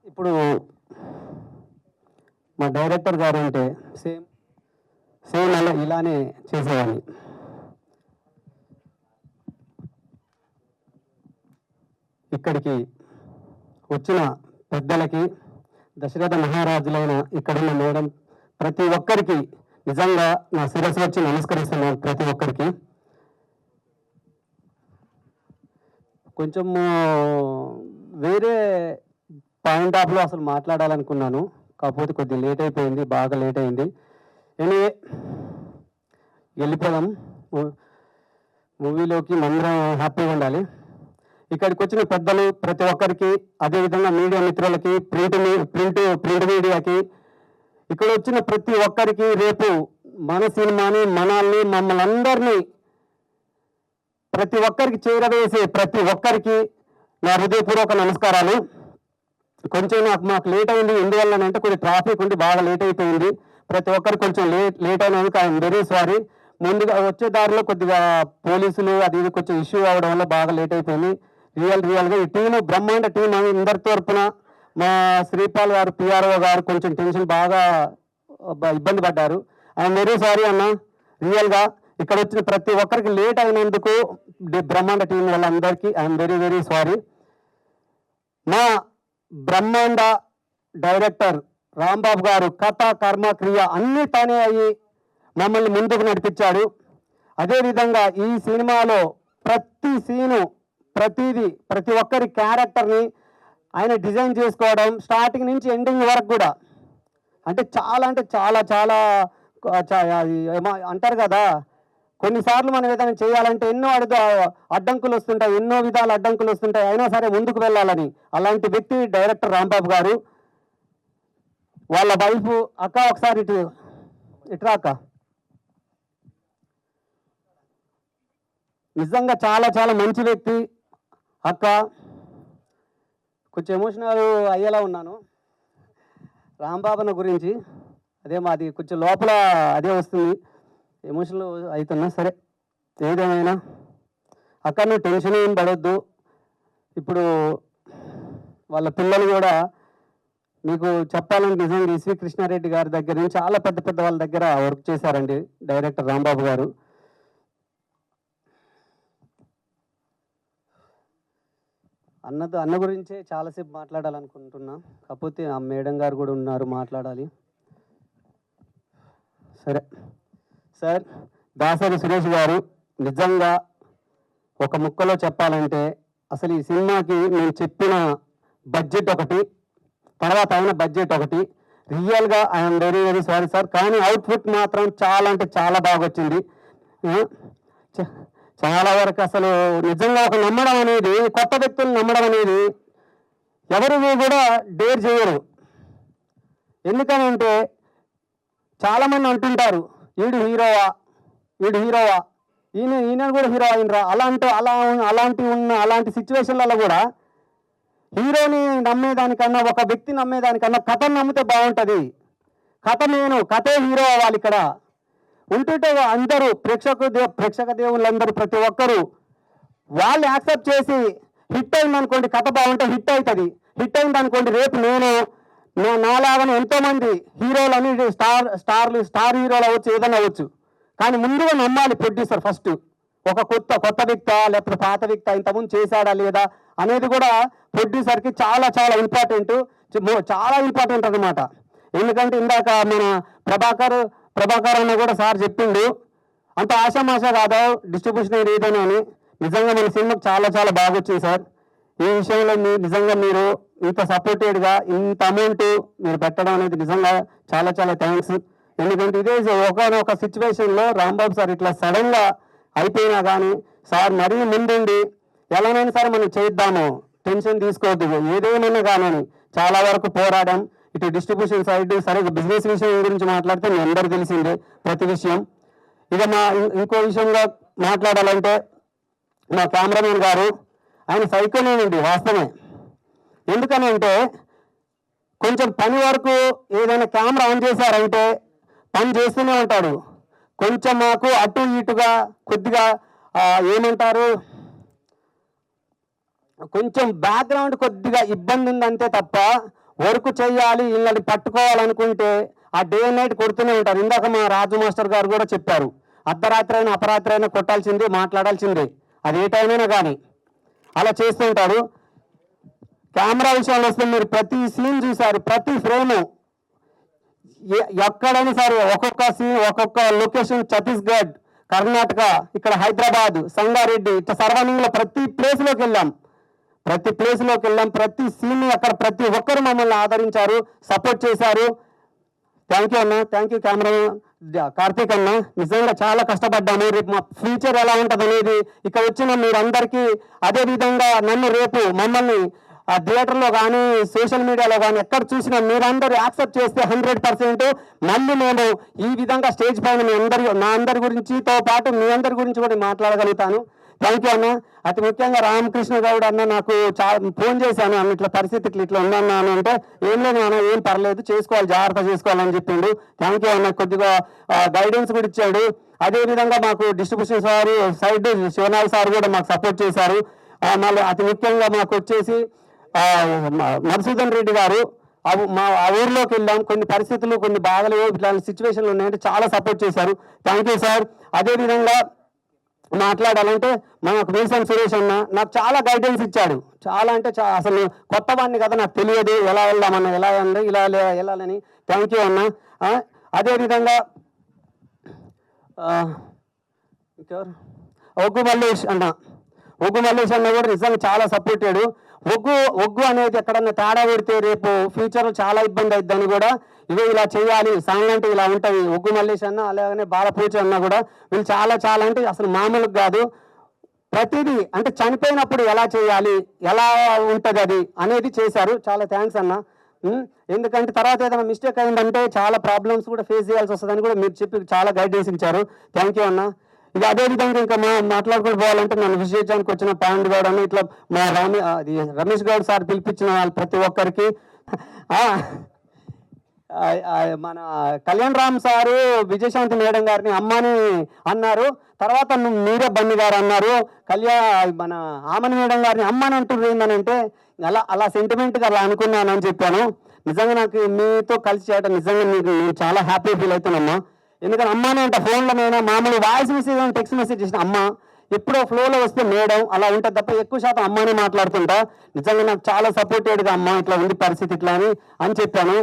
ఇప్పుడు మా డైరెక్టర్ గారు అంటే సేమ్ అలా ఇలానే చేసేవాడిని. ఇక్కడికి వచ్చిన పెద్దలకి, దశరథ మహారాజులైన ఇక్కడున్న మేడం, ప్రతి ఒక్కరికి నిజంగా నా శిరస్సు వచ్చి నమస్కరిస్తున్నాను. ప్రతి ఒక్కరికి కొంచెము వేరే పాయింట్ ఆఫ్లో అసలు మాట్లాడాలనుకున్నాను, కాకపోతే కొద్దిగా లేట్ అయిపోయింది, బాగా లేట్ అయింది. ఎనీవే వెళ్ళిపోదాం మూవీలోకి. అందరం హ్యాపీగా ఉండాలి. ఇక్కడికి వచ్చిన పెద్దలు ప్రతి ఒక్కరికి, అదేవిధంగా మీడియా మిత్రులకి, ప్రింట్ మీడియాకి, ఇక్కడ వచ్చిన ప్రతి ఒక్కరికి, రేపు మన సినిమాని, మమ్మల్ని అందరినీ ప్రతి ఒక్కరికి చేరవేసే ప్రతి ఒక్కరికి నా హృదయపూర్వక నమస్కారాలు. కొంచెం మాకు లేట్ అయింది, ఎందువల్లనంటే కొద్దిగా ట్రాఫిక్ ఉండి బాగా లేట్ అయిపోయింది. ప్రతి ఒక్కరికి కొంచెం లేట్ అయినందుకు ఐఎమ్ వెరీ సారీ. ముందుగా వచ్చే దారిలో కొద్దిగా పోలీసులు అది ఇది కొంచెం ఇష్యూ అవడం వల్ల బాగా లేట్ అయిపోయింది. రియల్గా ఈ టీము, బ్రహ్మాండ టీం అందరి తరపున మా శ్రీపాల్ గారు, పిఆర్ఓ గారు కొంచెం టెన్షన్ బాగా ఇబ్బంది పడ్డారు. ఐఎమ్ వెరీ సారీ అన్న. రియల్గా ఇక్కడ వచ్చిన ప్రతి ఒక్కరికి లేట్ అయినందుకు బ్రహ్మాండ టీం వాళ్ళందరికీ ఐఎమ్ వెరీ వెరీ సారీ. మా బ్రహ్మాండ డైరెక్టర్ రాంబాబు గారు కథ, కర్మ, క్రియ అన్నీ తానే అయ్యి మమ్మల్ని ముందుకు నడిపించాడు. అదేవిధంగా ఈ సినిమాలో ప్రతి సీను, ప్రతి ఒక్కరి క్యారెక్టర్ని ఆయన డిజైన్ చేసుకోవడం, స్టార్టింగ్ నుంచి ఎండింగ్ వరకు కూడా అంటే చాలా అంటారు కదా, కొన్నిసార్లు మనం ఏదైనా చేయాలంటే ఎన్నో అడ్డంకులు వస్తుంటాయి, ఎన్నో విధాల అడ్డంకులు వస్తుంటాయి, అయినా సరే ముందుకు వెళ్ళాలని. అలాంటి వ్యక్తి డైరెక్టర్ రాంబాబు గారు. వాళ్ళ వైఫ్ అక్క, ఒకసారి ఇట్రా అక్క. నిజంగా చాలా మంచి వ్యక్తి అక్క. కొంచెం ఎమోషనల్ అయ్యేలా ఉన్నాను రాంబాబున గురించి. అదే మాది కొంచెం లోపల అదే వస్తుంది, ఎమోషనల్ అవుతున్నా. సరే, ఏదేమైనా అక్క నువ్వు టెన్షన్ ఏం పడొద్దు. ఇప్పుడు వాళ్ళ పిల్లలు కూడా మీకు చెప్పాలంటే నిజంగా ఎస్వి కృష్ణారెడ్డి గారి దగ్గర నుంచి చాలా పెద్ద వాళ్ళ దగ్గర వర్క్ చేశారండి డైరెక్టర్ రాంబాబు గారు. అన్న గురించే చాలాసేపు మాట్లాడాలనుకుంటున్నా, కాకపోతే ఆ మేడం గారు కూడా ఉన్నారు, మాట్లాడాలి. సరే సార్, దాసరి సురేష్ గారు నిజంగా ఒక ముక్కలో చెప్పాలంటే అసలు ఈ సినిమాకి నేను చెప్పిన బడ్జెట్ ఒకటి, తర్వాత అయిన బడ్జెట్ ఒకటి. రియల్గా I'm very very sorry sir, కానీ అవుట్పుట్ మాత్రం చాలా అంటే చాలా బాగా వచ్చింది. చాలా వరకు అసలు నిజంగా ఒక నమ్మడం అనేది, కొత్త వ్యక్తులు నమ్మడం అనేది ఎవరు కూడా డేర్ చేయరు. ఎందుకనంటే చాలామంది అంటుంటారు వీడు హీరోవా, ఈయన కూడా హీరో అయినరా, అలాంటి సిచ్యువేషన్లలో కూడా హీరోని నమ్మేదానికన్నా, ఒక వ్యక్తి నమ్మేదానికన్నా కథను నమ్మితే బాగుంటుంది. కథే హీరో అవ్వాలి. ఇక్కడ ఉంటుంటే అందరూ ప్రేక్షక దేవుళ్ళందరూ ప్రతి ఒక్కరూ వాళ్ళు యాక్సెప్ట్ చేసి హిట్ అయిందనుకోండి, కథ బాగుంటే హిట్ అవుతుంది. హిట్ అయిందనుకోండి, రేపు నాలాగానే ఎంతోమంది హీరోలని స్టార్ హీరోలు అవ్వచ్చు, ఏదైనా అవ్వచ్చు. కానీ ముందుగా నమ్మాలి ప్రొడ్యూసర్ ఫస్ట్. ఒక కొత్త వ్యక్తి లేకపోతే పాత వ్యక్తి ఇంతకుముందు చేశాడా లేదా అనేది కూడా ప్రొడ్యూసర్కి చాలా చాలా ఇంపార్టెంట్ అనమాట. ఎందుకంటే ఇందాక మన ప్రభాకర్ అన్న కూడా సార్ చెప్పిండు, అంత ఆశామాష కాదా డిస్ట్రిబ్యూషన్ ఏదైనా అని. నిజంగా మన సినిమాకి చాలా చాలా బాగా వచ్చింది సార్. ఈ విషయంలో నిజంగా మీరు ఇంత సపోర్టెడ్గా ఇంత అమౌంట్ మీరు పెట్టడం అనేది నిజంగా చాలా చాలా థ్యాంక్స్. ఎందుకంటే ఇదే ఒక సిచ్యువేషన్లో రాంబాబు సార్ ఇట్లా సడన్గా అయిపోయినా కానీ సార్ మరీ ముందుండి ఎలానైనా సరే మనం చేద్దాము, టెన్షన్ తీసుకోవద్దు, ఏదేమైనా కానీ చాలా వరకు పోరాడాం. ఇటు డిస్ట్రిబ్యూషన్ సైడ్ సరే, బిజినెస్ విషయం గురించి మాట్లాడితే మీ అందరూ తెలిసిందే ప్రతి విషయం. ఇక ఇంకో విషయంగా మాట్లాడాలంటే మా కెమెరామెన్ గారు, ఆయన సైకోనేనండి వాస్తవమే. ఎందుకనంటే కొంచెం పని వరకు ఏదైనా కెమెరా ఆన్ చేశారంటే పని చేస్తూనే ఉంటాడు. కొంచెం మాకు అటు ఇటుగా కొద్దిగా ఏమంటారు, కొంచెం బ్యాక్గ్రౌండ్ కొద్దిగా ఇబ్బంది ఉందంతే తప్ప వర్క్ చేయాలి, వీళ్ళని పట్టుకోవాలనుకుంటే ఆ డే అండ్ నైట్ కొడుతూనే ఉంటారు. ఇందాక మా రాజు మాస్టర్ గారు కూడా చెప్పారు, అర్ధరాత్రి అయినా అపరాత్రి అయినా కొట్టాల్సిందే, మాట్లాడాల్సిందే, అది ఏ టైం అయినా కానీ అలా చేస్తూ ఉంటాడు. కెమెరా విషయాలు వస్తే మీరు ప్రతి సీన్ చూశారు, ప్రతి ఫ్రేము ఎక్కడైనా సరే ఒక్కొక్క సీన్ ఒక్కొక్క లొకేషన్, ఛత్తీస్గఢ్, కర్ణాటక, ఇక్కడ హైదరాబాద్, సంగారెడ్డి, ఇట్లా సర్వనింగ్లో ప్రతి ప్లేస్లోకి వెళ్ళాం. ప్రతి సీన్ అక్కడ ప్రతి ఒక్కరు మమ్మల్ని ఆదరించారు, సపోర్ట్ చేశారు. థ్యాంక్ యూ అన్న, థ్యాంక్ యూ కెమెరా కార్తీక్ అన్న. నిజంగా చాలా కష్టపడ్డాము. రేపు మా ఫ్యూచర్ ఎలా ఉంటుంది అనేది ఇక్కడ వచ్చిన మీరందరికీ, అదేవిధంగా నన్ను రేపు మమ్మల్ని ఆ థియేటర్లో కానీ సోషల్ మీడియాలో కానీ ఎక్కడ చూసినా మీరందరూ యాక్సెప్ట్ చేస్తే 100% మళ్ళీ మేము ఈ విధంగా స్టేజ్ పైన నా అందరి గురించితో పాటు మీ అందరి గురించి కూడా మాట్లాడగలుగుతాను. థ్యాంక్ యూ అన్న. అతి ముఖ్యంగా రామకృష్ణ గౌడ్ అన్న నాకు ఫోన్ చేశాను, అన్న ఇట్లా పరిస్థితి ఇట్లా ఉందన్నా అని అంటే, ఏం లేదు అన్న, ఏం పర్లేదు, చేసుకోవాలి, జాగ్రత్త చేసుకోవాలని చెప్పిండు. థ్యాంక్ యూ అన్న. కొద్దిగా గైడెన్స్ కూడా ఇచ్చాడు. అదేవిధంగా మాకు distribution sir side Shivnath sir కూడా మాకు సపోర్ట్ చేశారు. మళ్ళీ అతి ముఖ్యంగా మాకు వచ్చేసి మధుసూదన్ రెడ్డి గారు, ఆ ఊర్లోకి వెళ్ళాం, కొన్ని పరిస్థితులు కొన్ని బాధలు ఇట్లాంటి సిచ్యువేషన్లు ఉన్నాయంటే చాలా సపోర్ట్ చేశారు. Thank you sir. అదేవిధంగా మాట్లాడాలంటే మనకు వీసం సురేష్ అన్న నాకు చాలా గైడెన్స్ ఇచ్చాడు. చాలా అంటే అసలు కొత్త వాడిని కదా, నాకు తెలియదు ఎలా వెళ్దామన్న, ఎలా వెళ్ళాలని. థ్యాంక్ యూ అన్న. అదేవిధంగా ఒగ్గు మల్లేష్ అన్న కూడా నిజంగా చాలా సపోర్టెడ్. ఒగ్గు అనేది ఎక్కడన్నా తేడా పెడితే రేపు ఫ్యూచర్లో చాలా ఇబ్బంది అవుతుందని కూడా, ఇవే ఇలా చేయాలి, సాంగ్ అంటే ఇలా ఉంటుంది. ఒగ్గు మల్లేష్ అన్న అలాగనే బాలపూచి అన్న కూడా వీళ్ళు చాలా చాలా అంటే అసలు మామూలుగా కాదు. ప్రతిదీ అంటే చనిపోయినప్పుడు ఎలా చేయాలి, ఎలా ఉంటుంది అది అనేది చేశారు. చాలా థ్యాంక్స్ అన్న. ఎందుకంటే తర్వాత ఏదైనా మిస్టేక్ అయిందంటే చాలా ప్రాబ్లమ్స్ కూడా ఫేస్ చేయాల్సి వస్తుందని కూడా మీరు చెప్పి చాలా గైడెన్స్ ఇచ్చారు. థ్యాంక్ యూ అన్న. ఇక అదేవిధంగా ఇంకా మాట్లాడుకుని పోవాలంటే నన్ను విశేషానికి వచ్చిన పాండ్ గౌడ్ అని ఇట్లా మా రమేష్ గౌడ్ సార్ పిలిపించిన వాళ్ళు ప్రతి ఒక్కరికి, మన కళ్యాణ్ రామ్ సారు విజయశాంతి మేడం గారిని అమ్మని అన్నారు. తర్వాత మీరే బన్ని గారు అన్నారు. మన ఆమని మేడం గారిని అమ్మని అంటున్నారు. ఏంటనంటే అలా సెంటిమెంట్గా అలా అనుకున్నానని చెప్పాను. నిజంగా నాకు మీతో కలిసి చేయడం నిజంగా నేను చాలా హ్యాపీ ఫీల్ అవుతున్నామ్మా. ఎందుకంటే అమ్మానే అంట, ఫోన్లోనైనా మామూలు వాయిస్ మెసేజ్ టెక్స్ట్ మెసేజ్ చేసిన అమ్మ, ఎప్పుడో ఫ్లోలో వస్తే మేడం అలా ఉంటుంది తప్ప ఎక్కువ శాతం అమ్మానే మాట్లాడుతుంటా. నిజంగా నాకు చాలా సపోర్టెడ్గా అమ్మ ఇట్లా ఉంది పరిస్థితి ఇట్లా అని చెప్పాను.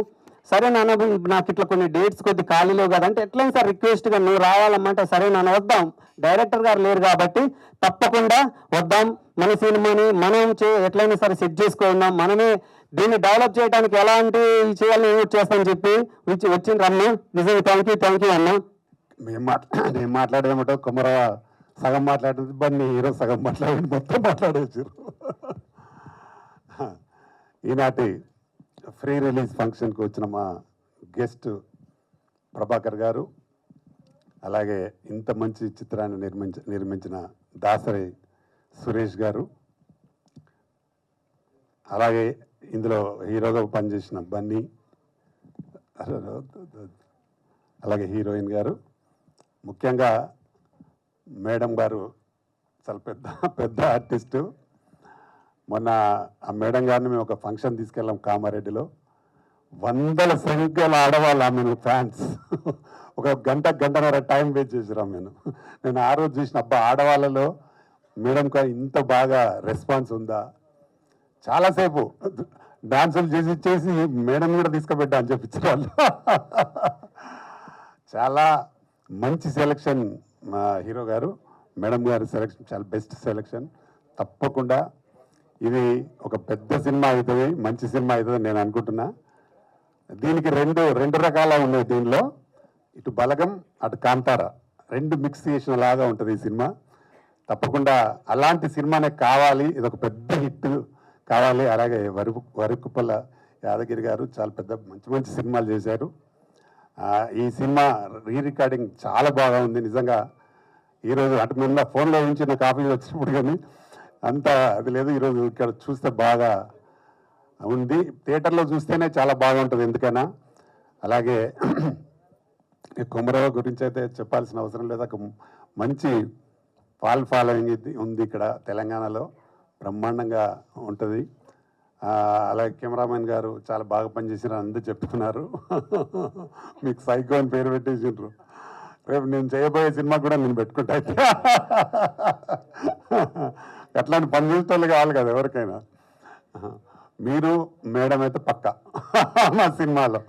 సరే నాన్న నాకు ఇట్లా కొన్ని డేట్స్ కొద్ది ఖాళీలో కదా అంటే ఎట్లయినా సార్ రిక్వెస్ట్గా నువ్వు రావాలమ్మంటే సరే నాన్న వద్దాం, డైరెక్టర్ గారు లేరు కాబట్టి తప్పకుండా వద్దాం, మన సినిమాని మనం ఎట్లయినా సరే సెట్ చేసుకుందాం, మనమే దీన్ని డెవలప్ చేయడానికి ఎలాంటి చేయాలని ఏమి చేస్తామని చెప్పి వచ్చింది రమ్మ. నిజంగా థ్యాంక్ యూ అన్న. నేను మాట్లాడేమంటో కుమరవ సగం మాట్లాడేది, బన్నీ హీరో సగం మాట్లాడేది, మొత్తం మాట్లాడేసారు. ఈనాటి ఫ్రీ రిలీజ్ ఫంక్షన్కి వచ్చిన మా గెస్ట్ ప్రభాకర్ గారు, అలాగే ఇంత మంచి చిత్రాన్ని నిర్మించిన దాసరి సురేష్ గారు, అలాగే ఇందులో హీరోగా పనిచేసిన బన్నీ, అలాగే హీరోయిన్ గారు, ముఖ్యంగా మేడం గారు చాలా పెద్ద ఆర్టిస్టు. మొన్న ఆ మేడం గారిని మేము ఒక ఫంక్షన్ తీసుకెళ్ళాం కామారెడ్డిలో. వందల సంఖ్యలో ఆడవాళ్ళు ఆమెను ఫ్యాన్స్. ఒక గంటన్నర టైం వేస్ట్ చేసారు ఆమెను. నేను ఆ రోజు చూసిన అబ్బా ఆడవాళ్ళలో మేడంకి ఇంత బాగా రెస్పాన్స్ ఉందా, చాలాసేపు డాన్సులు చేసి మేడం కూడా తీసుకుపెట్టా అని చెప్పించారు వాళ్ళు. చాలా మంచి సెలెక్షన్ మా హీరో గారు, మేడం గారి సెలెక్షన్ చాలా బెస్ట్ సెలెక్షన్. తప్పకుండా ఇది ఒక పెద్ద సినిమా అవుతుంది, మంచి సినిమా అవుతుంది నేను అనుకుంటున్నా. దీనికి రెండు రకాల ఉన్నాయి దీనిలో, ఇటు బలగం అటు కాంతారా రెండు మిక్స్ చేసిన లాగా ఉంటుంది ఈ సినిమా. తప్పకుండా అలాంటి సినిమానే కావాలి, ఇది ఒక పెద్ద హిట్ కావాలి. అలాగే వరకుప్పల యాదగిరి గారు చాలా మంచి సినిమాలు చేశారు. ఈ సినిమా రికార్డింగ్ చాలా బాగా ఉంది నిజంగా. ఈరోజు అటు నిన్న ఫోన్లో నుంచి నాకు ఆఫీస్ వచ్చినప్పుడు కానీ అంత అది లేదు, ఈరోజు ఇక్కడ చూస్తే బాగా ఉంది. థియేటర్లో చూస్తేనే చాలా బాగుంటుంది ఎందుకైనా. అలాగే కుమరవ గురించి అయితే చెప్పాల్సిన అవసరం లేదు, ఒక మంచి ఫాలోయింగ్ ఉంది ఇక్కడ తెలంగాణలో, బ్రహ్మాండంగా ఉంటుంది. అలాగే కెమెరామెన్ గారు చాలా బాగా పనిచేసిన అందరూ చెప్తున్నారు. మీకు సైకో అని పేరు పెట్టేసిండ్రు. రేపు నేను చేయబోయే సినిమా కూడా నేను పెట్టుకుంటా. అట్లాంటి పని చేసేటోళ్ళు కావాలి కదా ఎవరికైనా. మీరు మేడం అయితే పక్కా మా సినిమాలో.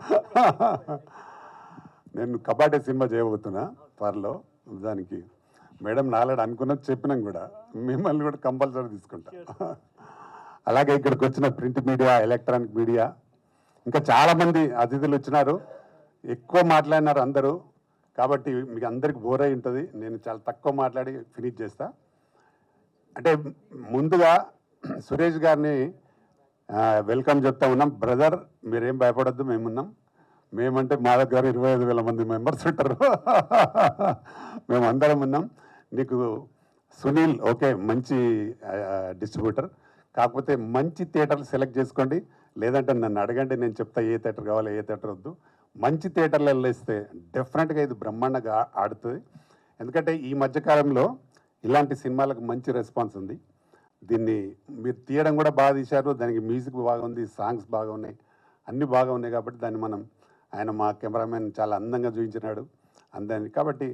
నేను కబాడీ సినిమా చేయబోతున్నా త్వరలో, దానికి మేడం నాలాడు అనుకున్నది చెప్పినాం కూడా, మిమ్మల్ని కూడా కంపల్సరీ తీసుకుంటా. అలాగే ఇక్కడికి వచ్చిన ప్రింట్ మీడియా, ఎలక్ట్రానిక్ మీడియా, ఇంకా చాలామంది అతిథులు వచ్చినారు. ఎక్కువ మాట్లాడినారు అందరూ, కాబట్టి మీకు అందరికి బోర్ అయి ఉంటుంది. నేను చాలా తక్కువ మాట్లాడి ఫినిష్ చేస్తా. అంటే ముందుగా సురేష్ గారిని వెల్కమ్ చెప్తా ఉన్నాం. బ్రదర్ మీరేం భయపడద్దు, మేమున్నాం. మేమంటే మా దగ్గర 25,000 మంది మెంబర్స్ ఉంటారు. మేమందరం ఉన్నాం. నీకు సునీల్ ఓకే మంచి డిస్ట్రిబ్యూటర్, కాకపోతే మంచి థియేటర్లు సెలెక్ట్ చేసుకోండి, లేదంటే నన్ను అడగండి, నేను చెప్తా ఏ థియేటర్ కావాలో ఏ థియేటర్ వద్దు. మంచి థియేటర్లు వెళ్ళేస్తే డెఫినెట్గా ఇది బ్రహ్మాండంగా ఆడుతుంది. ఎందుకంటే ఈ మధ్యకాలంలో ఇలాంటి సినిమాలకు మంచి రెస్పాన్స్ ఉంది. దీన్ని మీరు తీయడం కూడా బాగా తీశారు, దానికి మ్యూజిక్ బాగుంది, సాంగ్స్ బాగా ఉన్నాయి, అన్నీ బాగా ఉన్నాయి. కాబట్టి దాన్ని ఆయన మా కెమెరామెన్ చాలా అందంగా చూపించినాడు అందాన్ని. కాబట్టి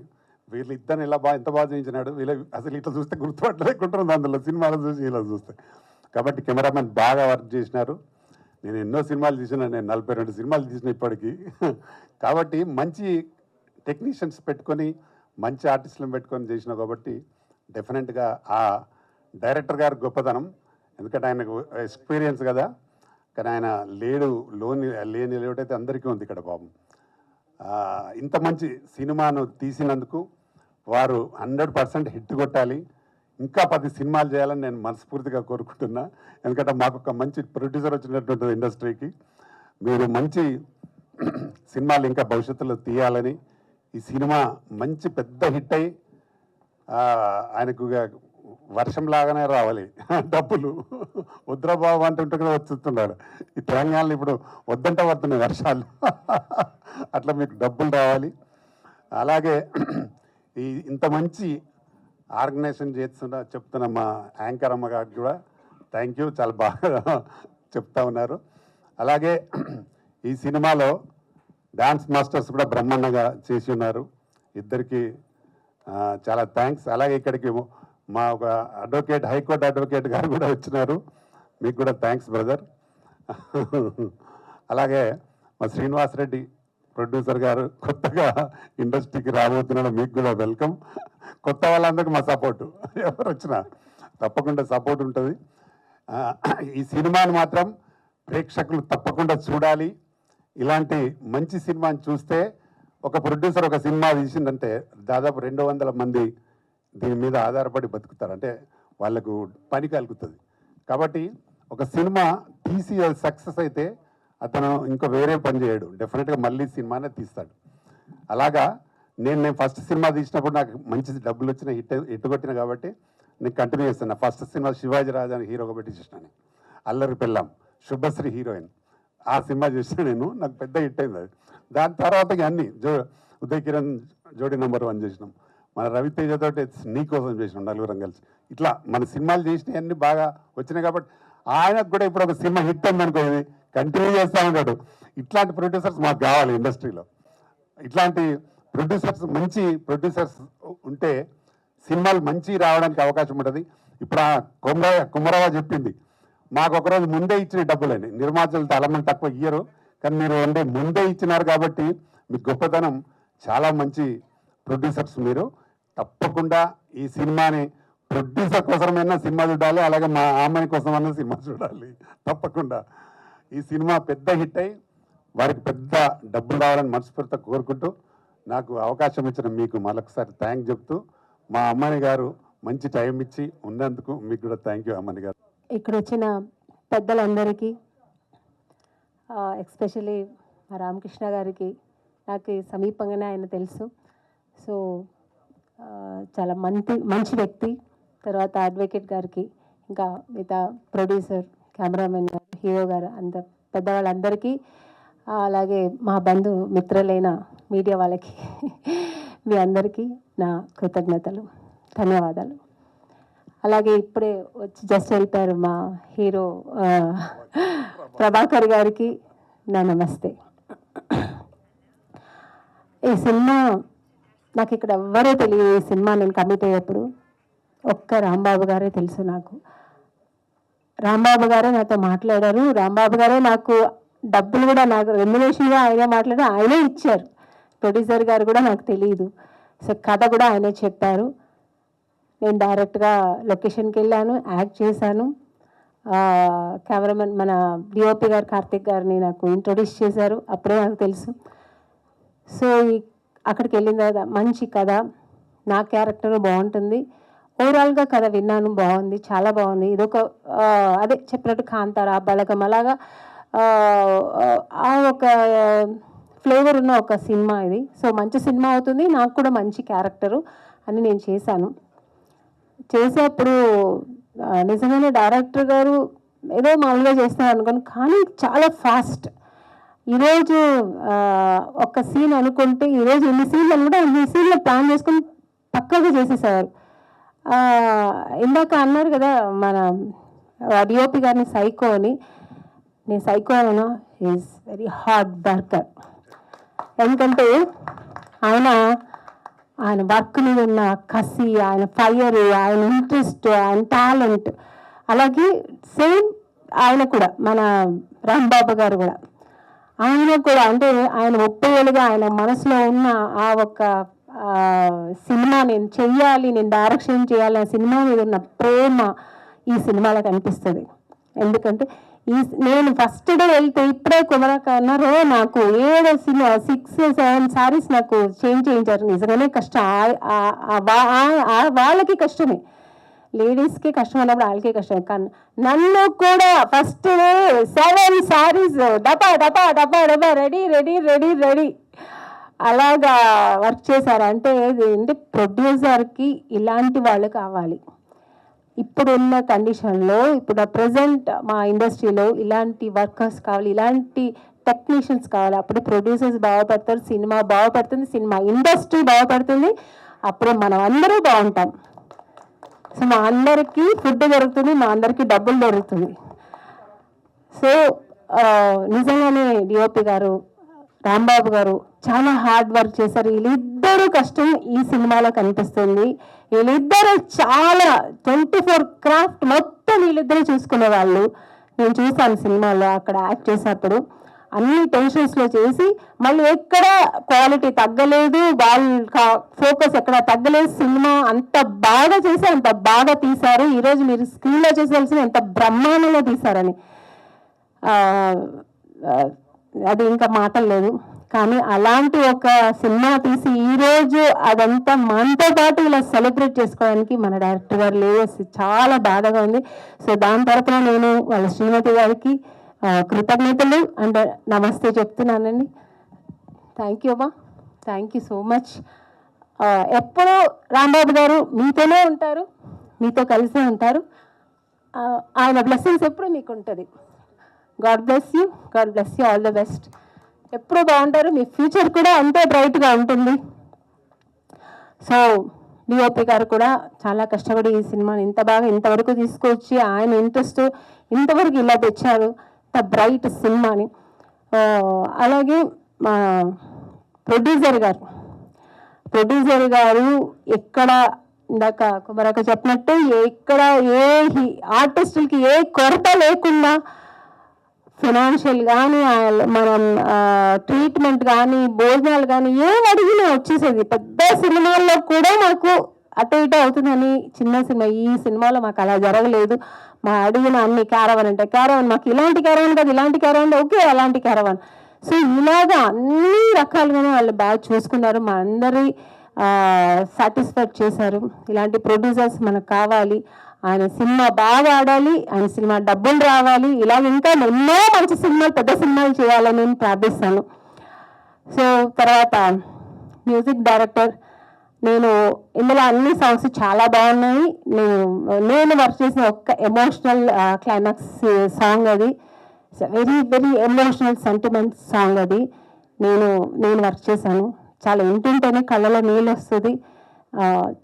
వీళ్ళు ఇద్దరిని ఎంత బాగా చూపించినాడు. అసలు ఇట్లా చూస్తే గుర్తుపట్టలేకుంటున్నారు అందులో సినిమాలో చూసి ఇలా చూస్తే. కాబట్టి కెమెరామెన్ బాగా వర్క్ చేసినారు. నేను ఎన్నో సినిమాలు తీసిన, నేను 42 సినిమాలు తీసిన ఇప్పటికీ. కాబట్టి మంచి టెక్నీషియన్స్ పెట్టుకొని మంచి ఆర్టిస్టులను పెట్టుకొని చేసిన కాబట్టి డెఫినెట్గా ఆ డైరెక్టర్ గారి గొప్పతనం. ఎందుకంటే ఆయనకు ఎక్స్పీరియన్స్ కదా, కానీ ఆయన లేని లేటైతే అందరికీ ఉంది ఇక్కడ పాపం. ఇంత మంచి సినిమాను తీసినందుకు వారు 100% హిట్ కొట్టాలి, ఇంకా 10 సినిమాలు చేయాలని నేను మనస్ఫూర్తిగా కోరుకుంటున్నా. ఎందుకంటే మాకు ఒక మంచి ప్రొడ్యూసర్ వచ్చినటువంటి ఇండస్ట్రీకి మీరు మంచి సినిమాలు ఇంకా భవిష్యత్తులో తీయాలని, ఈ సినిమా మంచి పెద్ద హిట్ అయ్యి ఆయనకు వర్షంలాగానే రావాలి డబ్బులు. ఉద్రబాబు అంటుంటే కూడా వచ్చేస్తున్నాడు. ఈ తెలంగాణలో ఇప్పుడు వద్దంటే పడుతున్నాయి వర్షాలు. అట్లా మీకు డబ్బులు రావాలి. అలాగే ఇంత మంచి ఆర్గనైజేషన్ చెప్తున్న మా యాంకర్ అమ్మ గారికి కూడా థ్యాంక్ యూ, చాలా బాగా చెప్తా ఉన్నారు. అలాగే ఈ సినిమాలో డాన్స్ మాస్టర్స్ కూడా బ్రహ్మాండంగా చేసి ఉన్నారు, ఇద్దరికి చాలా థ్యాంక్స్. అలాగే ఇక్కడికి మా ఒక అడ్వకేట్, హైకోర్టు అడ్వకేట్ గారు కూడా వచ్చినారు, మీకు కూడా థ్యాంక్స్ బ్రదర్. అలాగే మా శ్రీనివాస్ రెడ్డి ప్రొడ్యూసర్ గారు కొత్తగా ఇండస్ట్రీకి రాబోతున్నాడు, మీకు కూడా వెల్కమ్. కొత్త వాళ్ళందరికీ మా సపోర్టు, ఎవరు వచ్చినా తప్పకుండా సపోర్ట్ ఉంటుంది. ఈ సినిమాని మాత్రం ప్రేక్షకులు తప్పకుండా చూడాలి. ఇలాంటి మంచి సినిమాని చూస్తే ఒక ప్రొడ్యూసర్ ఒక సినిమా తీసిందంటే దాదాపు 200 మంది దీని మీద ఆధారపడి బతుకుతారు, అంటే వాళ్ళకు పని కలుగుతుంది. కాబట్టి ఒక సినిమా తీసి సక్సెస్ అయితే అతను ఇంకా వేరే పని చేయడు, డెఫినెట్గా మళ్ళీ సినిమానే తీస్తాడు. అలాగా నేను ఫస్ట్ సినిమా తీసినప్పుడు నాకు మంచి డబ్బులు వచ్చిన హిట్ కొట్టిన కాబట్టి నేను కంటిన్యూ చేస్తాను. నా ఫస్ట్ సినిమా శివాజీ రాజాని హీరోగా పెట్టి చేసినాను. అల్లరి పెళ్ళాం, శుభశ్రీ హీరోయిన్, ఆ సినిమా చేసిన నేను, నాకు పెద్ద హిట్ అయింది అది. దాని తర్వాత అన్ని ఉదయ్ కిరణ్ జోడీ నెంబర్ 1 చేసినాం, మన రవితేజతో నీ కోసం చేసినాం, నలుగురం కలిసి. ఇట్లా మన సినిమాలు చేసినవి అన్నీ బాగా వచ్చినాయి కాబట్టి ఆయనకు కూడా ఇప్పుడు ఒక సినిమా హిట్ ఉందనుకో, ఇది కంటిన్యూ చేస్తూ ఉంటాడు. ఇట్లాంటి ప్రొడ్యూసర్స్ మాకు కావాలి ఇండస్ట్రీలో. ఇట్లాంటి ప్రొడ్యూసర్స్, మంచి ప్రొడ్యూసర్స్ ఉంటే సినిమాలు మంచి రావడానికి అవకాశం ఉంటుంది. ఇప్పుడు ఆ కుమరవ చెప్పింది, మాకు ఒకరోజు ముందే ఇచ్చిన డబ్బులని. నిర్మాతలు చాలామంది తక్కువ ఇయ్యరు, కానీ మీరు ముందే ఇచ్చినారు కాబట్టి మీ గొప్పతనం. చాలా మంచి ప్రొడ్యూసర్స్ మీరు. తప్పకుండా ఈ సినిమాని ప్రొడ్యూసర్ కోసమైనా సినిమా చూడాలి, అలాగే మా అమ్మాయి కోసమైనా సినిమా చూడాలి. తప్పకుండా ఈ సినిమా పెద్ద హిట్ అయ్యి వారికి పెద్ద డబ్బులు రావాలని మనస్ఫూర్తిగా కోరుకుంటూ, నాకు అవకాశం ఇచ్చిన మీకు మరొకసారి థ్యాంక్ చెప్తూ, మా అమ్మాయి గారు మంచి టైం ఇచ్చి ఉన్నందుకు మీకు కూడా థ్యాంక్ యూ అమ్మాయి గారు. ఇక్కడ వచ్చిన పెద్దలందరికీ, ఎస్పెషలీ మా రామకృష్ణ గారికి, నాకు సమీపంగానే ఆయన తెలుసు. సో చాలా మంచి వ్యక్తి. తర్వాత అడ్వకేట్ గారికి, ఇంకా మిగతా ప్రొడ్యూసర్, కెమెరామెన్ గారు, హీరో గారు, అందరు పెద్దవాళ్ళందరికీ, అలాగే మా బంధు మిత్రులైన మీడియా వాళ్ళకి మీ అందరికీ నా కృతజ్ఞతలు, ధన్యవాదాలు. అలాగే ఇప్పుడే వచ్చి జస్ట్ వెళ్ళిపోయారు మా హీరో ప్రభాకర్ గారికి నా నమస్తే. ఈ సినిమా నాకు ఇక్కడ ఎవ్వరూ తెలియదు. ఈ సినిమా నేను కమిట్ అయ్యేప్పుడు ఒక్క రాంబాబు గారే తెలుసు నాకు. రాంబాబు గారే నాతో మాట్లాడారు. రాంబాబు గారే నాకు డబ్బులు కూడా, నాకు రెమ్యునేషన్గా ఆయనే మాట్లాడారు, ఆయనే ఇచ్చారు. ప్రొడ్యూసర్ గారు కూడా నాకు తెలియదు. సో కథ కూడా ఆయనే చెప్పారు. నేను డైరెక్ట్గా లొకేషన్కి వెళ్ళాను, యాక్ట్ చేశాను. కెమెరామెన్ మన డిఓపి గారు కార్తిక్ గారిని నాకు ఇంట్రొడ్యూస్ చేశారు, అప్పుడే నాకు తెలుసు. సో అక్కడికి వెళ్ళిన తర్వాత మంచి కథ, నా క్యారెక్టర్ బాగుంటుంది. ఓవరాల్గా కథ విన్నాను, బాగుంది, చాలా బాగుంది. ఇదొక అదే చెప్పినట్టు కాంతారా, బలగం, అలాగా ఆ ఒక ఫ్లేవర్ ఉన్న ఒక సినిమా ఇది. సో మంచి సినిమా అవుతుంది, నాకు కూడా మంచి క్యారెక్టరు అని నేను చేసేప్పుడు నిజంగానే డైరెక్టర్ గారు ఏదో మామూలుగా చేస్తారు అనుకోను, కానీ చాలా ఫాస్ట్. ఈరోజు ఒక సీన్ అనుకుంటే ఈరోజు ఎన్ని సీన్లు కూడా ఎన్ని సీన్లు ప్లాన్ చేసుకుని పక్కగా చేసేసారు. ఇందాక అన్నారు కదా మన డిఓపి గారిని సైకో అని. నేను psycho Anu, is very hard worker. ఎందుకంటే ఆయన వర్క్ మీద ఉన్న కసి, ఆయన ఫైర్, ఆయన ఇంట్రెస్ట్, ఆయన టాలెంట్, అలాగే సేమ్ ఆయన కూడా మన రాంబాబు గారు కూడా, ఆయన కూడా అంటే ఆయన 30 ఏళ్ళుగా ఆయన మనసులో ఉన్న ఆ ఒక సినిమా నేను చెయ్యాలి, నేను డైరెక్షన్ చేయాలి, ఆ సినిమా మీద ఉన్న ప్రేమ ఈ సినిమాలో కనిపిస్తుంది. ఎందుకంటే నేను ఫస్ట్ డే వెళ్తే ఇప్పుడే కుమరకన్నారు, నాకు 6-7 సారీస్ నాకు చేంజ్ చేయించారు. నిజంగానే కష్టం, వాళ్ళకి కష్టమే, లేడీస్కి కష్టం అన్నప్పుడు వాళ్ళకే కష్టం. కానీ నన్ను కూడా ఫస్ట్ డే 7 సారీస్ డబ్బా డబ్బా డబ్బా డబ్బా రెడీ రెడీ రెడీ రెడీ అలాగా వర్క్ చేశారు. అంటే ఏంటి, ప్రొడ్యూసర్కి ఇలాంటి వాళ్ళు కావాలి. ఇప్పుడున్న కండిషన్లో, ఇప్పుడు ప్రజెంట్ మా ఇండస్ట్రీలో ఇలాంటి వర్కర్స్ కావాలి, ఇలాంటి టెక్నీషియన్స్ కావాలి. అప్పుడు ప్రొడ్యూసర్స్ బాగుపడతారు, సినిమా బాగుపడుతుంది, సినిమా ఇండస్ట్రీ బాగుపడుతుంది, అప్పుడు మనం అందరూ బాగుంటాం. సో మా అందరికీ ఫుడ్ దొరుకుతుంది, మా అందరికీ డబ్బులు దొరుకుతుంది. సో నిజంగానే డిఓపి గారు, రాంబాబు గారు చాలా హార్డ్ వర్క్ చేశారు. వీళ్ళిద్దరూ కష్టం ఈ సినిమాలో కనిపిస్తుంది. వీళ్ళిద్దరూ చాలా 24 క్రాఫ్ట్ మొత్తం వీళ్ళిద్దరూ చూసుకునే వాళ్ళు. నేను చూశాను సినిమాలో అక్కడ యాక్ట్ చేసేటప్పుడు. అన్ని టెన్షన్స్లో చేసి మళ్ళీ ఎక్కడ క్వాలిటీ తగ్గలేదు, వాళ్ళ ఫోకస్ ఎక్కడ తగ్గలేదు. సినిమా అంత బాగా చేసి అంత బాగా తీశారు. ఈరోజు మీరు స్క్రీన్లో చూసాల్సిన ఎంత బ్రహ్మాండంగా తీశారని అది ఇంకా మాటలు లేదు. కానీ అలాంటి ఒక సినిమా తీసి ఈరోజు అదంతా మనతో పాటు ఇలా సెలబ్రేట్ చేసుకోవడానికి మన డైరెక్టర్ గారు లేదు, చాలా బాధగా ఉంది. సో దాని తరపున నేను వాళ్ళ శ్రీమతి గారికి కృతజ్ఞతలు అండ్ నమస్తే చెప్తున్నానండి. థ్యాంక్ యూ అమ్మా, థ్యాంక్ యూ సో మచ్. ఎప్పుడూ రాంబాబు గారు మీతోనే ఉంటారు, మీతో కలిసే ఉంటారు. ఆయన బ్లెస్సింగ్స్ ఎప్పుడు మీకు ఉంటుంది. God bless you, God bless you, all the best. ఎప్పుడూ బాగుంటారు, మీ ఫ్యూచర్ కూడా అంతే బ్రైట్గా ఉంటుంది. సో డిఓపి గారు కూడా చాలా కష్టపడి ఈ సినిమాని ఇంత బాగా ఇంతవరకు తీసుకొచ్చి ఆయన ఇంట్రెస్ట్ ఇంతవరకు ఇలా తెచ్చారు, ఇంత బ్రైట్ సినిమాని. అలాగే మా ప్రొడ్యూసర్ గారు ఎక్కడ ఇందాక కుమారక్క చెప్పినట్టు ఎక్కడ ఏ ఆర్టిస్టులకి ఏ కొరత లేకుండా ఫైనాన్షియల్ కానీ మనం ట్రీట్మెంట్ కానీ భోజనాలు కానీ ఏం అడిగినా వచ్చేసేది. పెద్ద సినిమాల్లో కూడా మాకు అటు ఇటు అవుతుందని చిన్న సినిమా, ఈ సినిమాలో మాకు అలా జరగలేదు. మా అడిగిన అన్ని క్యారవన్ అంటే క్యారవన్, మాకు ఇలాంటి క్యారవన్ కాదు, ఇలాంటి క్యారవన్ ఓకే, అలాంటి క్యారవన్. సో ఇలాగా అన్ని రకాలుగానే వాళ్ళు బాగా చూసుకున్నారు, మా అందరి సాటిస్ఫైడ్ చేశారు. ఇలాంటి ప్రొడ్యూసర్స్ మనకు కావాలి. ఆయన సినిమా బాగా ఆడాలి, ఆయన సినిమా డబ్బులు రావాలి, ఇలాగ ఇంకా ఎన్నో మంచి సినిమాలు పెద్ద సినిమాలు చేయాలని నేను ప్రార్థిస్తాను. సో తర్వాత మ్యూజిక్ డైరెక్టర్, నేను ఇందులో అన్ని సాంగ్స్ చాలా బాగున్నాయి. నేను వర్క్ చేసిన ఒక్క ఎమోషనల్ క్లైమాక్స్ సాంగ్ అది, very very emotional sentiment song అది నేను వర్క్ చేశాను. చాలా వింటుంటేనే కళ్ళలో నీళ్ళు వస్తుంది,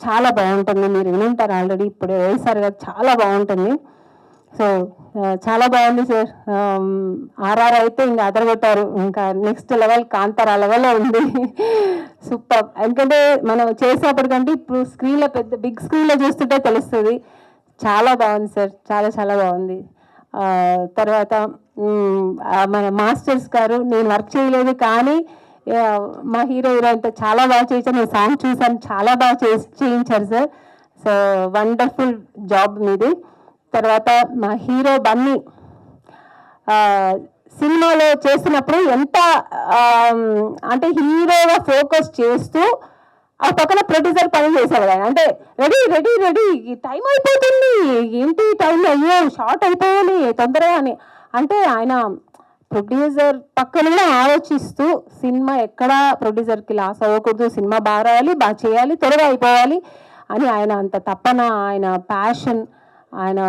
చాలా బాగుంటుంది. మీరు వినుంటారు ఆల్రెడీ, ఇప్పుడు వేసారు కదా, చాలా బాగుంటుంది. సో చాలా బాగుంది సార్. ఆర్ఆర్ అయితే ఇంకా అదరగొట్టారు, ఇంకా నెక్స్ట్ లెవెల్ కాంతారా లెవెల్లో ఉంది. సూపర్. ఎందుకంటే మనం చేసేప్పటికంటే ఇప్పుడు స్క్రీన్లో పెద్ద బిగ్ స్క్రీన్లో చూస్తుంటే తెలుస్తుంది. చాలా బాగుంది సార్, చాలా చాలా బాగుంది. తర్వాత మన మాస్టర్స్ గారు, నేను వర్క్ చేయలేదు కానీ మా హీరో అంతా చాలా బాగా చేయించారు. నేను సాంగ్ చూసాను, చాలా బాగా చేయించారు సార్. సో వండర్ఫుల్ జాబ్ మీది. తర్వాత మా హీరో బన్నీ సినిమాలో చేస్తున్నప్పుడు ఎంత అంటే హీరోగా ఫోకస్ చేస్తూ ఆ పక్కన ప్రొడ్యూసర్ పని చేసేవాడు. అంటే రెడీ రెడీ రెడీ, టైం అయిపోతుంది, ఏంటి టైం, అయ్యో షార్ట్ అయిపోవాలి తొందరగా అని. అంటే ఆయన ప్రొడ్యూసర్ పక్కన ఆలోచిస్తూ సినిమా ఎక్కడా ప్రొడ్యూసర్కి లాస్ అవ్వకూడదు, సినిమా బాగా రావాలి, బాగా చేయాలి, త్వరగా అయిపోవాలి అని ఆయన అంత తపన, ఆయన ప్యాషన్, ఆయన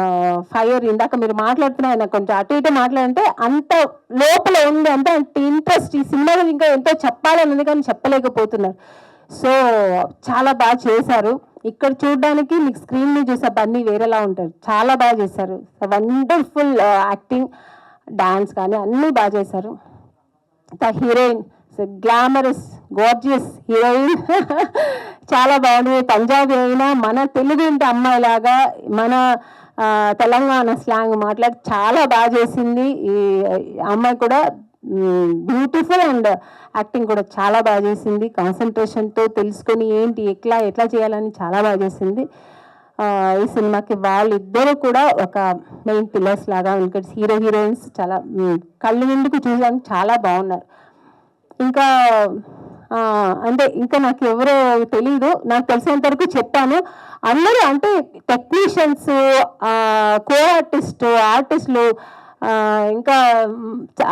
ఫైర్. ఇందాక మీరు మాట్లాడుతున్నా ఆయన కొంచెం అటు ఇటు మాట్లాడంటే అంత లోపల ఉంది, అంత ఇంట్రెస్ట్ ఈ సినిమా ఇంకా ఎంతో చెప్పాలని కానీ చెప్పలేకపోతున్నారు. సో చాలా బాగా చేశారు. ఇక్కడ చూడడానికి మీకు స్క్రీన్ మీద చూసే బన్నీ వేరేలా ఉంటారు, చాలా బాగా చేశారు. వండర్ఫుల్ యాక్టింగ్, డాన్స్ కానీ అన్నీ బాగా చేశారు. హీరోయిన్ గ్లామరస్ గార్జియస్ హీరోయిన్, చాలా బాగుంది. పంజాబీ అయినా మన తెలుగు ఇంటి అమ్మాయిలాగా మన తెలంగాణ స్లాంగ్ మాట్లాడి చాలా బాగా చేసింది. ఈ అమ్మాయి కూడా బ్యూటిఫుల్ అండ్ యాక్టింగ్ కూడా చాలా బాగా చేసింది. కాన్సన్ట్రేషన్తో తెలుసుకొని ఏంటి ఎట్లా చేయాలని చాలా బాగా చేసింది. ఈ సినిమాకి వాళ్ళిద్దరూ కూడా ఒక మెయిన్ పిల్లర్స్ లాగా, ఇంకా హీరో హీరోయిన్స్ చాలా కళ్ళు నిండుకు చూడడానికి చాలా బాగున్నారు. ఇంకా అంటే ఇంకా నాకు ఎవరో తెలీదు, నాకు తెలిసినంత వరకు చెప్పాను. అందరూ అంటే టెక్నీషియన్స్, కో ఆర్టిస్టులు, ఇంకా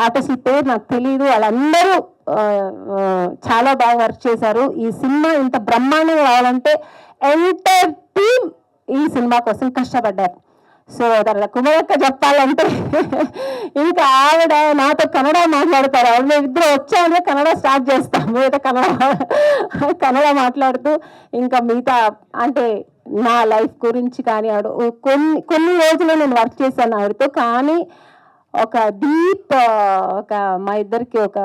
ఆర్టిస్టుల పేరు నాకు తెలీదు, వాళ్ళందరూ చాలా బాగా వర్క్ చేశారు. ఈ సినిమా ఇంత బ్రహ్మాండంగా రావాలంటే ఎంటైర్ టీమ్ ఈ సినిమా కోసం కష్టపడ్డారు. సో తర్వాత కుమారక్క చెప్పాలంటే ఇంకా ఆవిడ నాతో కన్నడ మాట్లాడతారు. ఆవిడ మేము ఇద్దరు వచ్చామంటే కన్నడ స్టార్ట్ చేస్తాం, మిగతా కన్నడ మాట్లాడుతూ ఇంకా మిగతా అంటే నా లైఫ్ గురించి కానీ ఆవిడ కొన్ని రోజులు నేను వర్క్ చేశాను ఆవిడతో. కానీ ఒక డీప్ ఒక మా ఇద్దరికి ఒక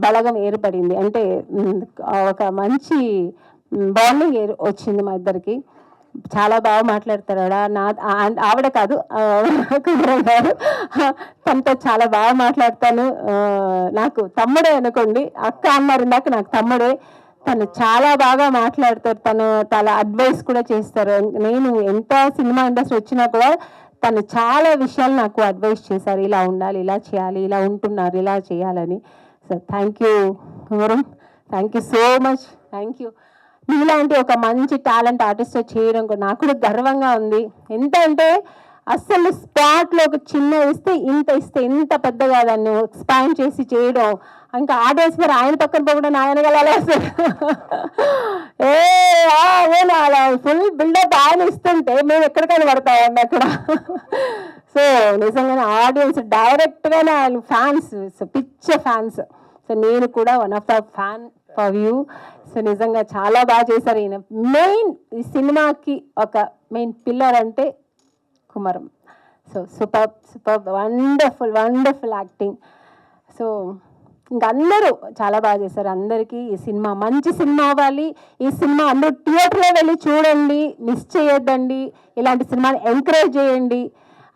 బలగం ఏర్పడింది, అంటే ఒక మంచి బాండింగ్ వచ్చింది మా ఇద్దరికి. చాలా బాగా మాట్లాడతారు ఆవిడ కాదు కుమార్ గారు, తనతో చాలా బాగా మాట్లాడతాను. నాకు తమ్ముడే అనుకోండి, అక్క అన్నారు ఇందాక, నాకు తమ్ముడే. తను చాలా బాగా మాట్లాడతారు, తన అడ్వైస్ కూడా చేస్తారు. నేను ఎంత సినిమా ఇండస్ట్రీ వచ్చినా కూడా తను చాలా విషయాలు నాకు అడ్వైస్ చేశారు, ఇలా ఉండాలి, ఇలా చేయాలి, ఇలా ఉంటున్నారు, ఇలా చేయాలని. So thank you Varun, thank you so much, thank you. మీలాంటి ఒక మంచి టాలెంట్ ఆర్టిస్ట్ చేయడం కూడా నాకు కూడా గర్వంగా ఉంది. ఎంత అంటే అస్సలు స్పాట్లో ఒక చిన్న ఇస్తే ఇంత పెద్దగా దాన్ని ఎక్స్పాండ్ చేసి చేయడం, ఇంకా ఆర్డర్స్ మరి ఆయన పక్కన పోకుండా ఆయన గల అలా ఫుల్ బిల్డప్ ఆయన ఇస్తుంటే మేము ఎక్కడికైనా పడతామండి అక్కడ. సో నిజంగానే ఆడియన్స్ డైరెక్ట్గానే ఆయన ఫ్యాన్స్, పిచ్చ ఫ్యాన్స్. సో నేను కూడా one of the fan for you. So నిజంగా చాలా బాగా చేశారు. ఈయన మెయిన్ ఈ సినిమాకి ఒక మెయిన్ పిల్లర్ అంటే Kumaram. So super wonderful acting. So ఇంకా అందరూ చాలా బాగా చేశారు. అందరికీ ఈ సినిమా మంచి సినిమా అవ్వాలి. ఈ సినిమా అందరూ థియేటర్లో వెళ్ళి చూడండి, మిస్ చేయొద్దండి. ఇలాంటి సినిమాని ఎంకరేజ్ చేయండి.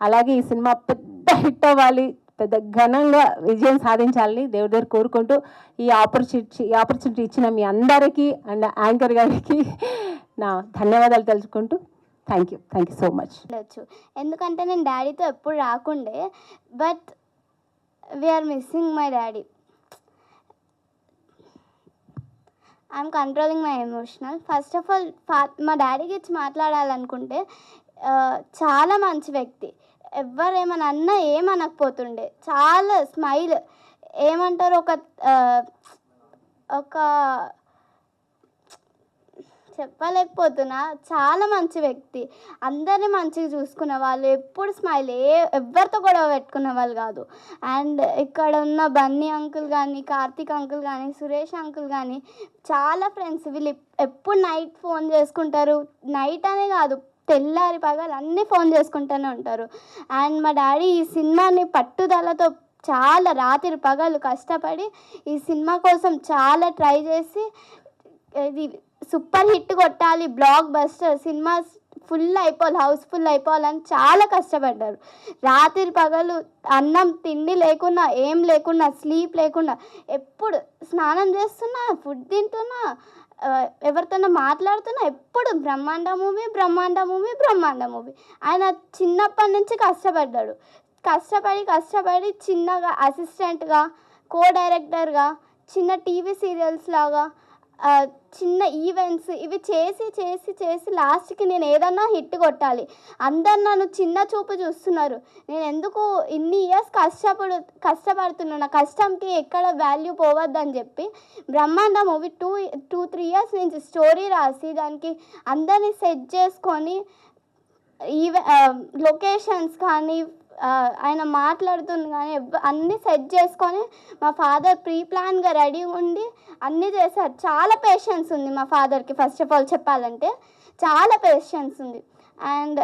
అలాగే ఈ సినిమా పెద్ద హిట్ అవ్వాలి, పెద్ద ఘనంగా విజయం సాధించాలని దేవుడి కోరుకుంటూ ఈ ఆపర్చునిటీ ఇచ్చిన మీ అందరికీ అండ్ యాంకర్ గారికి నా ధన్యవాదాలు తెలుసుకుంటూ థ్యాంక్ యూ సో మచ్. ఎందుకంటే నేను డాడీతో ఎప్పుడు రాకుండే, but we're missing my daddy. I'm controlling my emotional. First of all మా డాడీకి ఇచ్చి మాట్లాడాలనుకుంటే చాలా మంచి వ్యక్తి. ఎవరు ఏమన్నా అన్నా ఏమనకపోతుండే, చాలా స్మైల్, ఏమంటారు ఒక చెప్పలేకపోతున్నా, చాలా మంచి వ్యక్తి. అందరినీ మంచిగా చూసుకునే వాళ్ళు, ఎప్పుడు స్మైల్, ఎవరితో గొడవ పెట్టుకునే వాళ్ళు కాదు. అండ్ ఇక్కడ ఉన్న బన్నీ అంకుల్ కానీ, కార్తీక్ అంకుల్ కానీ, సురేష్ అంకుల్ కానీ చాలా ఫ్రెండ్స్. వీళ్ళు ఎప్పుడు నైట్ ఫోన్ చేసుకుంటారు, నైట్ అనే కాదు తెల్లారి పగలు అన్నీ ఫోన్ చేసుకుంటూనే ఉంటారు. అండ్ మా డాడీ ఈ సినిమాని పట్టుదలతో చాలా రాత్రి పగలు కష్టపడి ఈ సినిమా కోసం చాలా ట్రై చేసి ఇది సూపర్ హిట్ కొట్టాలి, బ్లాక్ బస్టర్ సినిమా హౌస్ఫుల్ అయిపోవాలని చాలా కష్టపడ్డారు. రాత్రి పగలు అన్నం తిండి లేకున్నా, ఏం లేకున్నా, స్లీప్ లేకుండా, ఎప్పుడు స్నానం చేస్తున్నా, ఫుడ్ తింటున్నా, ఎవరితోనో మాట్లాడుతున్నా, ఎప్పుడు బ్రహ్మాండ మూవీ. ఆయన చిన్నప్పటి నుంచి కష్టపడ్డాడు. కష్టపడి చిన్నగా అసిస్టెంట్గా, కో డైరెక్టర్గా, చిన్న టీవీ సీరియల్స్ లాగా, చిన్న ఈవెంట్స్ ఇవి చేసి లాస్ట్కి నేను ఏదన్నా హిట్ కొట్టాలి. అందరు నన్ను చిన్న చూపు చూస్తున్నారు. నేను ఎందుకు ఇన్ని ఇయర్స్ కష్టపడుతున్నా, నా కష్టంకి ఎక్కడ వాల్యూ పోవద్దని చెప్పి బ్రహ్మాండ మూవీ 2-3 ఇయర్స్ నుంచి స్టోరీ రాసి దానికి అందరినీ సెట్ చేసుకొని లొకేషన్స్ కానీ ఆయన మాట్లాడుతుంది కానీ అన్నీ సెట్ చేసుకొని మా ఫాదర్ ప్రీ ప్లాన్గా రెడీ ఉండి అన్నీ చేశారు. చాలా పేషెన్స్ ఉంది మా ఫాదర్కి. ఫస్ట్ ఆఫ్ ఆల్ చెప్పాలంటే చాలా పేషెన్స్ ఉంది. అండ్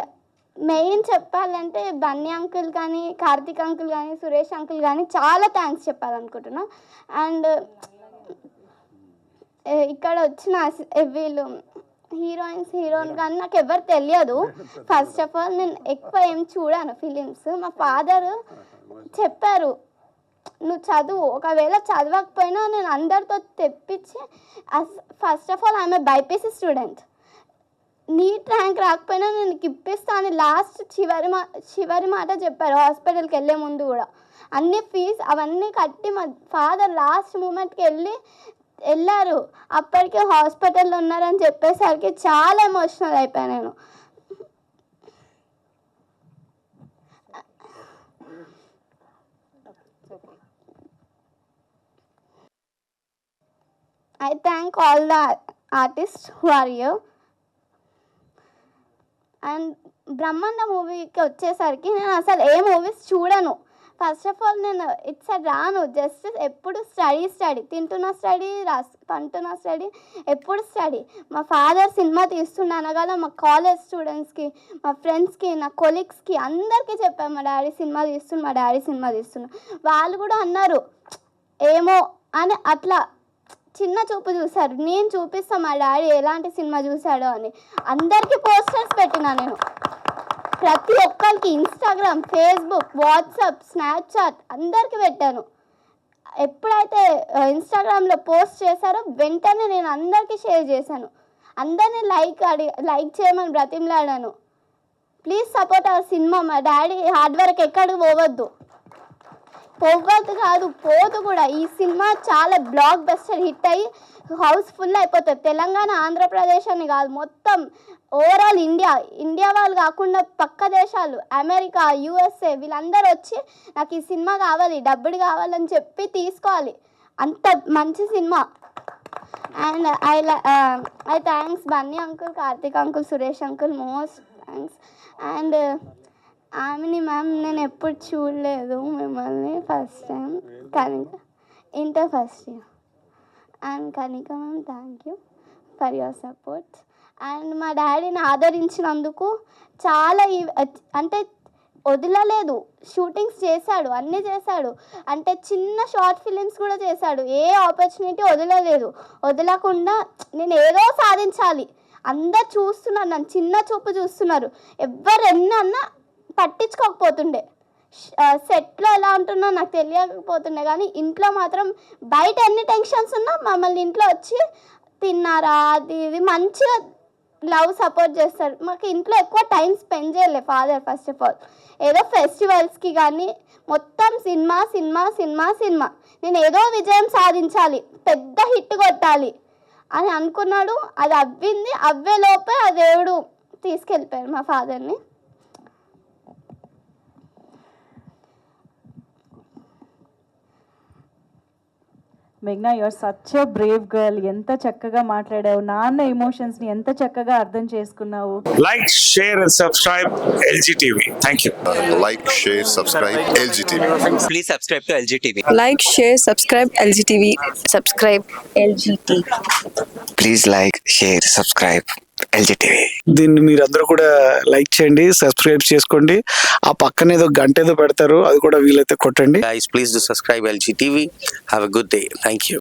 మెయిన్ చెప్పాలంటే బన్నీ అంకుల్ కానీ, కార్తీక్ అంకుల్ కానీ, సురేష్ అంకుల్ కానీ చాలా థ్యాంక్స్ చెప్పాలనుకుంటున్నా. అండ్ ఇక్కడ వచ్చిన వీళ్ళు హీరోయిన్ కానీ నాకు ఎవరు తెలియదు. ఫస్ట్ ఆఫ్ ఆల్ నేను ఎక్కువ ఏం చూడాను ఫిలిమ్స్. మా ఫాదర్ చెప్పారు, నువ్వు చదువు, ఒకవేళ చదవకపోయినా నేను అందరితో తెప్పించి, ఫస్ట్ ఆఫ్ ఆల్ ఆమె బైపీసీ స్టూడెంట్, నీట్ ర్యాంక్ రాకపోయినా నేను ఇప్పిస్తా అని లాస్ట్ చివరి మాట చెప్పారు. హాస్పిటల్కి వెళ్ళే ముందు కూడా అన్ని ఫీజు అవన్నీ కట్టి మా ఫాదర్ లాస్ట్ మూమెంట్కి వెళ్ళారు. అప్పటికే హాస్పిటల్లో ఉన్నారని చెప్పేసరికి చాలా ఎమోషనల్ అయిపోయాను నేను. I thank all the artists who are here. And బ్రహ్మాండ మూవీకి వచ్చేసరికి నేను అసలు ఏ మూవీస్ చూడను. ఫస్ట్ ఆఫ్ ఆల్ నేను రాను, జస్ట్ ఎప్పుడు స్టడీ, తింటున్న స్టడీ, పంటున్న స్టడీ, ఎప్పుడు స్టడీ. మా ఫాదర్ సినిమా తీస్తున్నాను కదా మా కాలేజ్ స్టూడెంట్స్కి, మా ఫ్రెండ్స్కి, నా కొలీగ్స్కి అందరికీ చెప్పాను మా డాడీ సినిమా తీస్తున్నా. వాళ్ళు కూడా అన్నారు ఏమో అని, అట్లా చిన్న చూపు చూశారు. నేను చూపిస్తాను మా డాడీ ఎలాంటి సినిమా చూశాడో అని. అందరికీ పోస్టర్స్ పెట్టినా నేను, ప్రతి ఒక్కరికి ఇన్స్టాగ్రామ్, ఫేస్బుక్, వాట్సాప్, స్నాప్చాట్ అందరికీ పెట్టాను. ఎప్పుడైతే ఇన్స్టాగ్రామ్లో పోస్ట్ చేశారో వెంటనే నేను అందరికీ షేర్ చేశాను. అందరినీ లైక్ చేయమని బ్రతిమలాడాను. Please support our cinema. మా డాడీ హార్డ్ వర్క్ ఎక్కడికి పోవద్దు కాదు, పోదు కూడా. ఈ సినిమా చాలా బ్లాక్ బస్టర్ హిట్ అయ్యి హౌస్ఫుల్ అయిపోతుంది. తెలంగాణ, ఆంధ్రప్రదేశ్ అని కాదు, మొత్తం ఓవరాల్ ఇండియా వాళ్ళు కాకుండా పక్క దేశాలు, అమెరికా, USA వీళ్ళందరూ వచ్చి నాకు ఈ సినిమా కావాలి, డబ్బులు కావాలని చెప్పి తీసుకోవాలి. అంత మంచి cinema. And I thanks Bunny uncle, Karthik uncle, Suresh uncle, most thanks. And ఆమెని మ్యామ్ నేను ఎప్పుడు చూడలేదు మిమ్మల్ని, first time inter first year. And Kanika ma'am thank you for your support. And మా డాడీని ఆదరించినందుకు చాలా అంటే వదలలేదు, షూటింగ్స్ చేశాడు, అన్నీ చేశాడు. అంటే చిన్న షార్ట్ ఫిలిమ్స్ కూడా చేశాడు. ఏ ఆపర్చునిటీ వదలకుండా నేను ఏదో సాధించాలి. అందరు చూస్తున్నారు, నన్ను చిన్న చూపు చూస్తున్నారు. ఎవరు ఎన్నన్నా పట్టించుకోకపోతుండే. సెట్లో ఎలా ఉంటున్నా నాకు తెలియకపోతుండే, కానీ ఇంట్లో మాత్రం బయట ఎన్ని టెన్షన్స్ ఉన్నా మమ్మల్ని ఇంట్లో వచ్చి తిన్నారా అది ఇది మంచిగా లవ్ సపోర్ట్ చేస్తారు. మాకు ఇంట్లో ఎక్కువ టైం స్పెండ్ చేయలే ఫాదర్. ఫస్ట్ ఆఫ్ ఆల్ ఏదో ఫెస్టివల్స్కి కానీ మొత్తం సినిమా సినిమా సినిమా సినిమా. నేను ఏదో విజయం సాధించాలి, పెద్ద హిట్ కొట్టాలి అని అనుకున్నాడు. అది అవ్వింది. అవ్వేలోపే ఆ దేవుడు తీసుకెళ్ళిపోయారు మా ఫాదర్ని. మేఘ్నా, you're such a brave girl. ఎంత చక్కగా మాట్లాడావు, నాన్న ఎమోషన్స్ ని ఎంత చక్కగా అర్థం చేసుకున్నావు. Like, share and subscribe LGTV. Thank you. Like, share, subscribe LGTV. Please subscribe to LGTV. Like, share, subscribe LGTV. Subscribe LGTV. Please like, share, subscribe LGTV. దీన్ని మీరందరూ కూడా లైక్ చేయండి, సబ్స్క్రైబ్ చేసుకోండి. ఆ పక్కన ఏదో గంట ఏదో పెడతారు, అది కూడా వీలైతే కొట్టండి. Guys, please do subscribe LGTV. Have a good day. Thank you.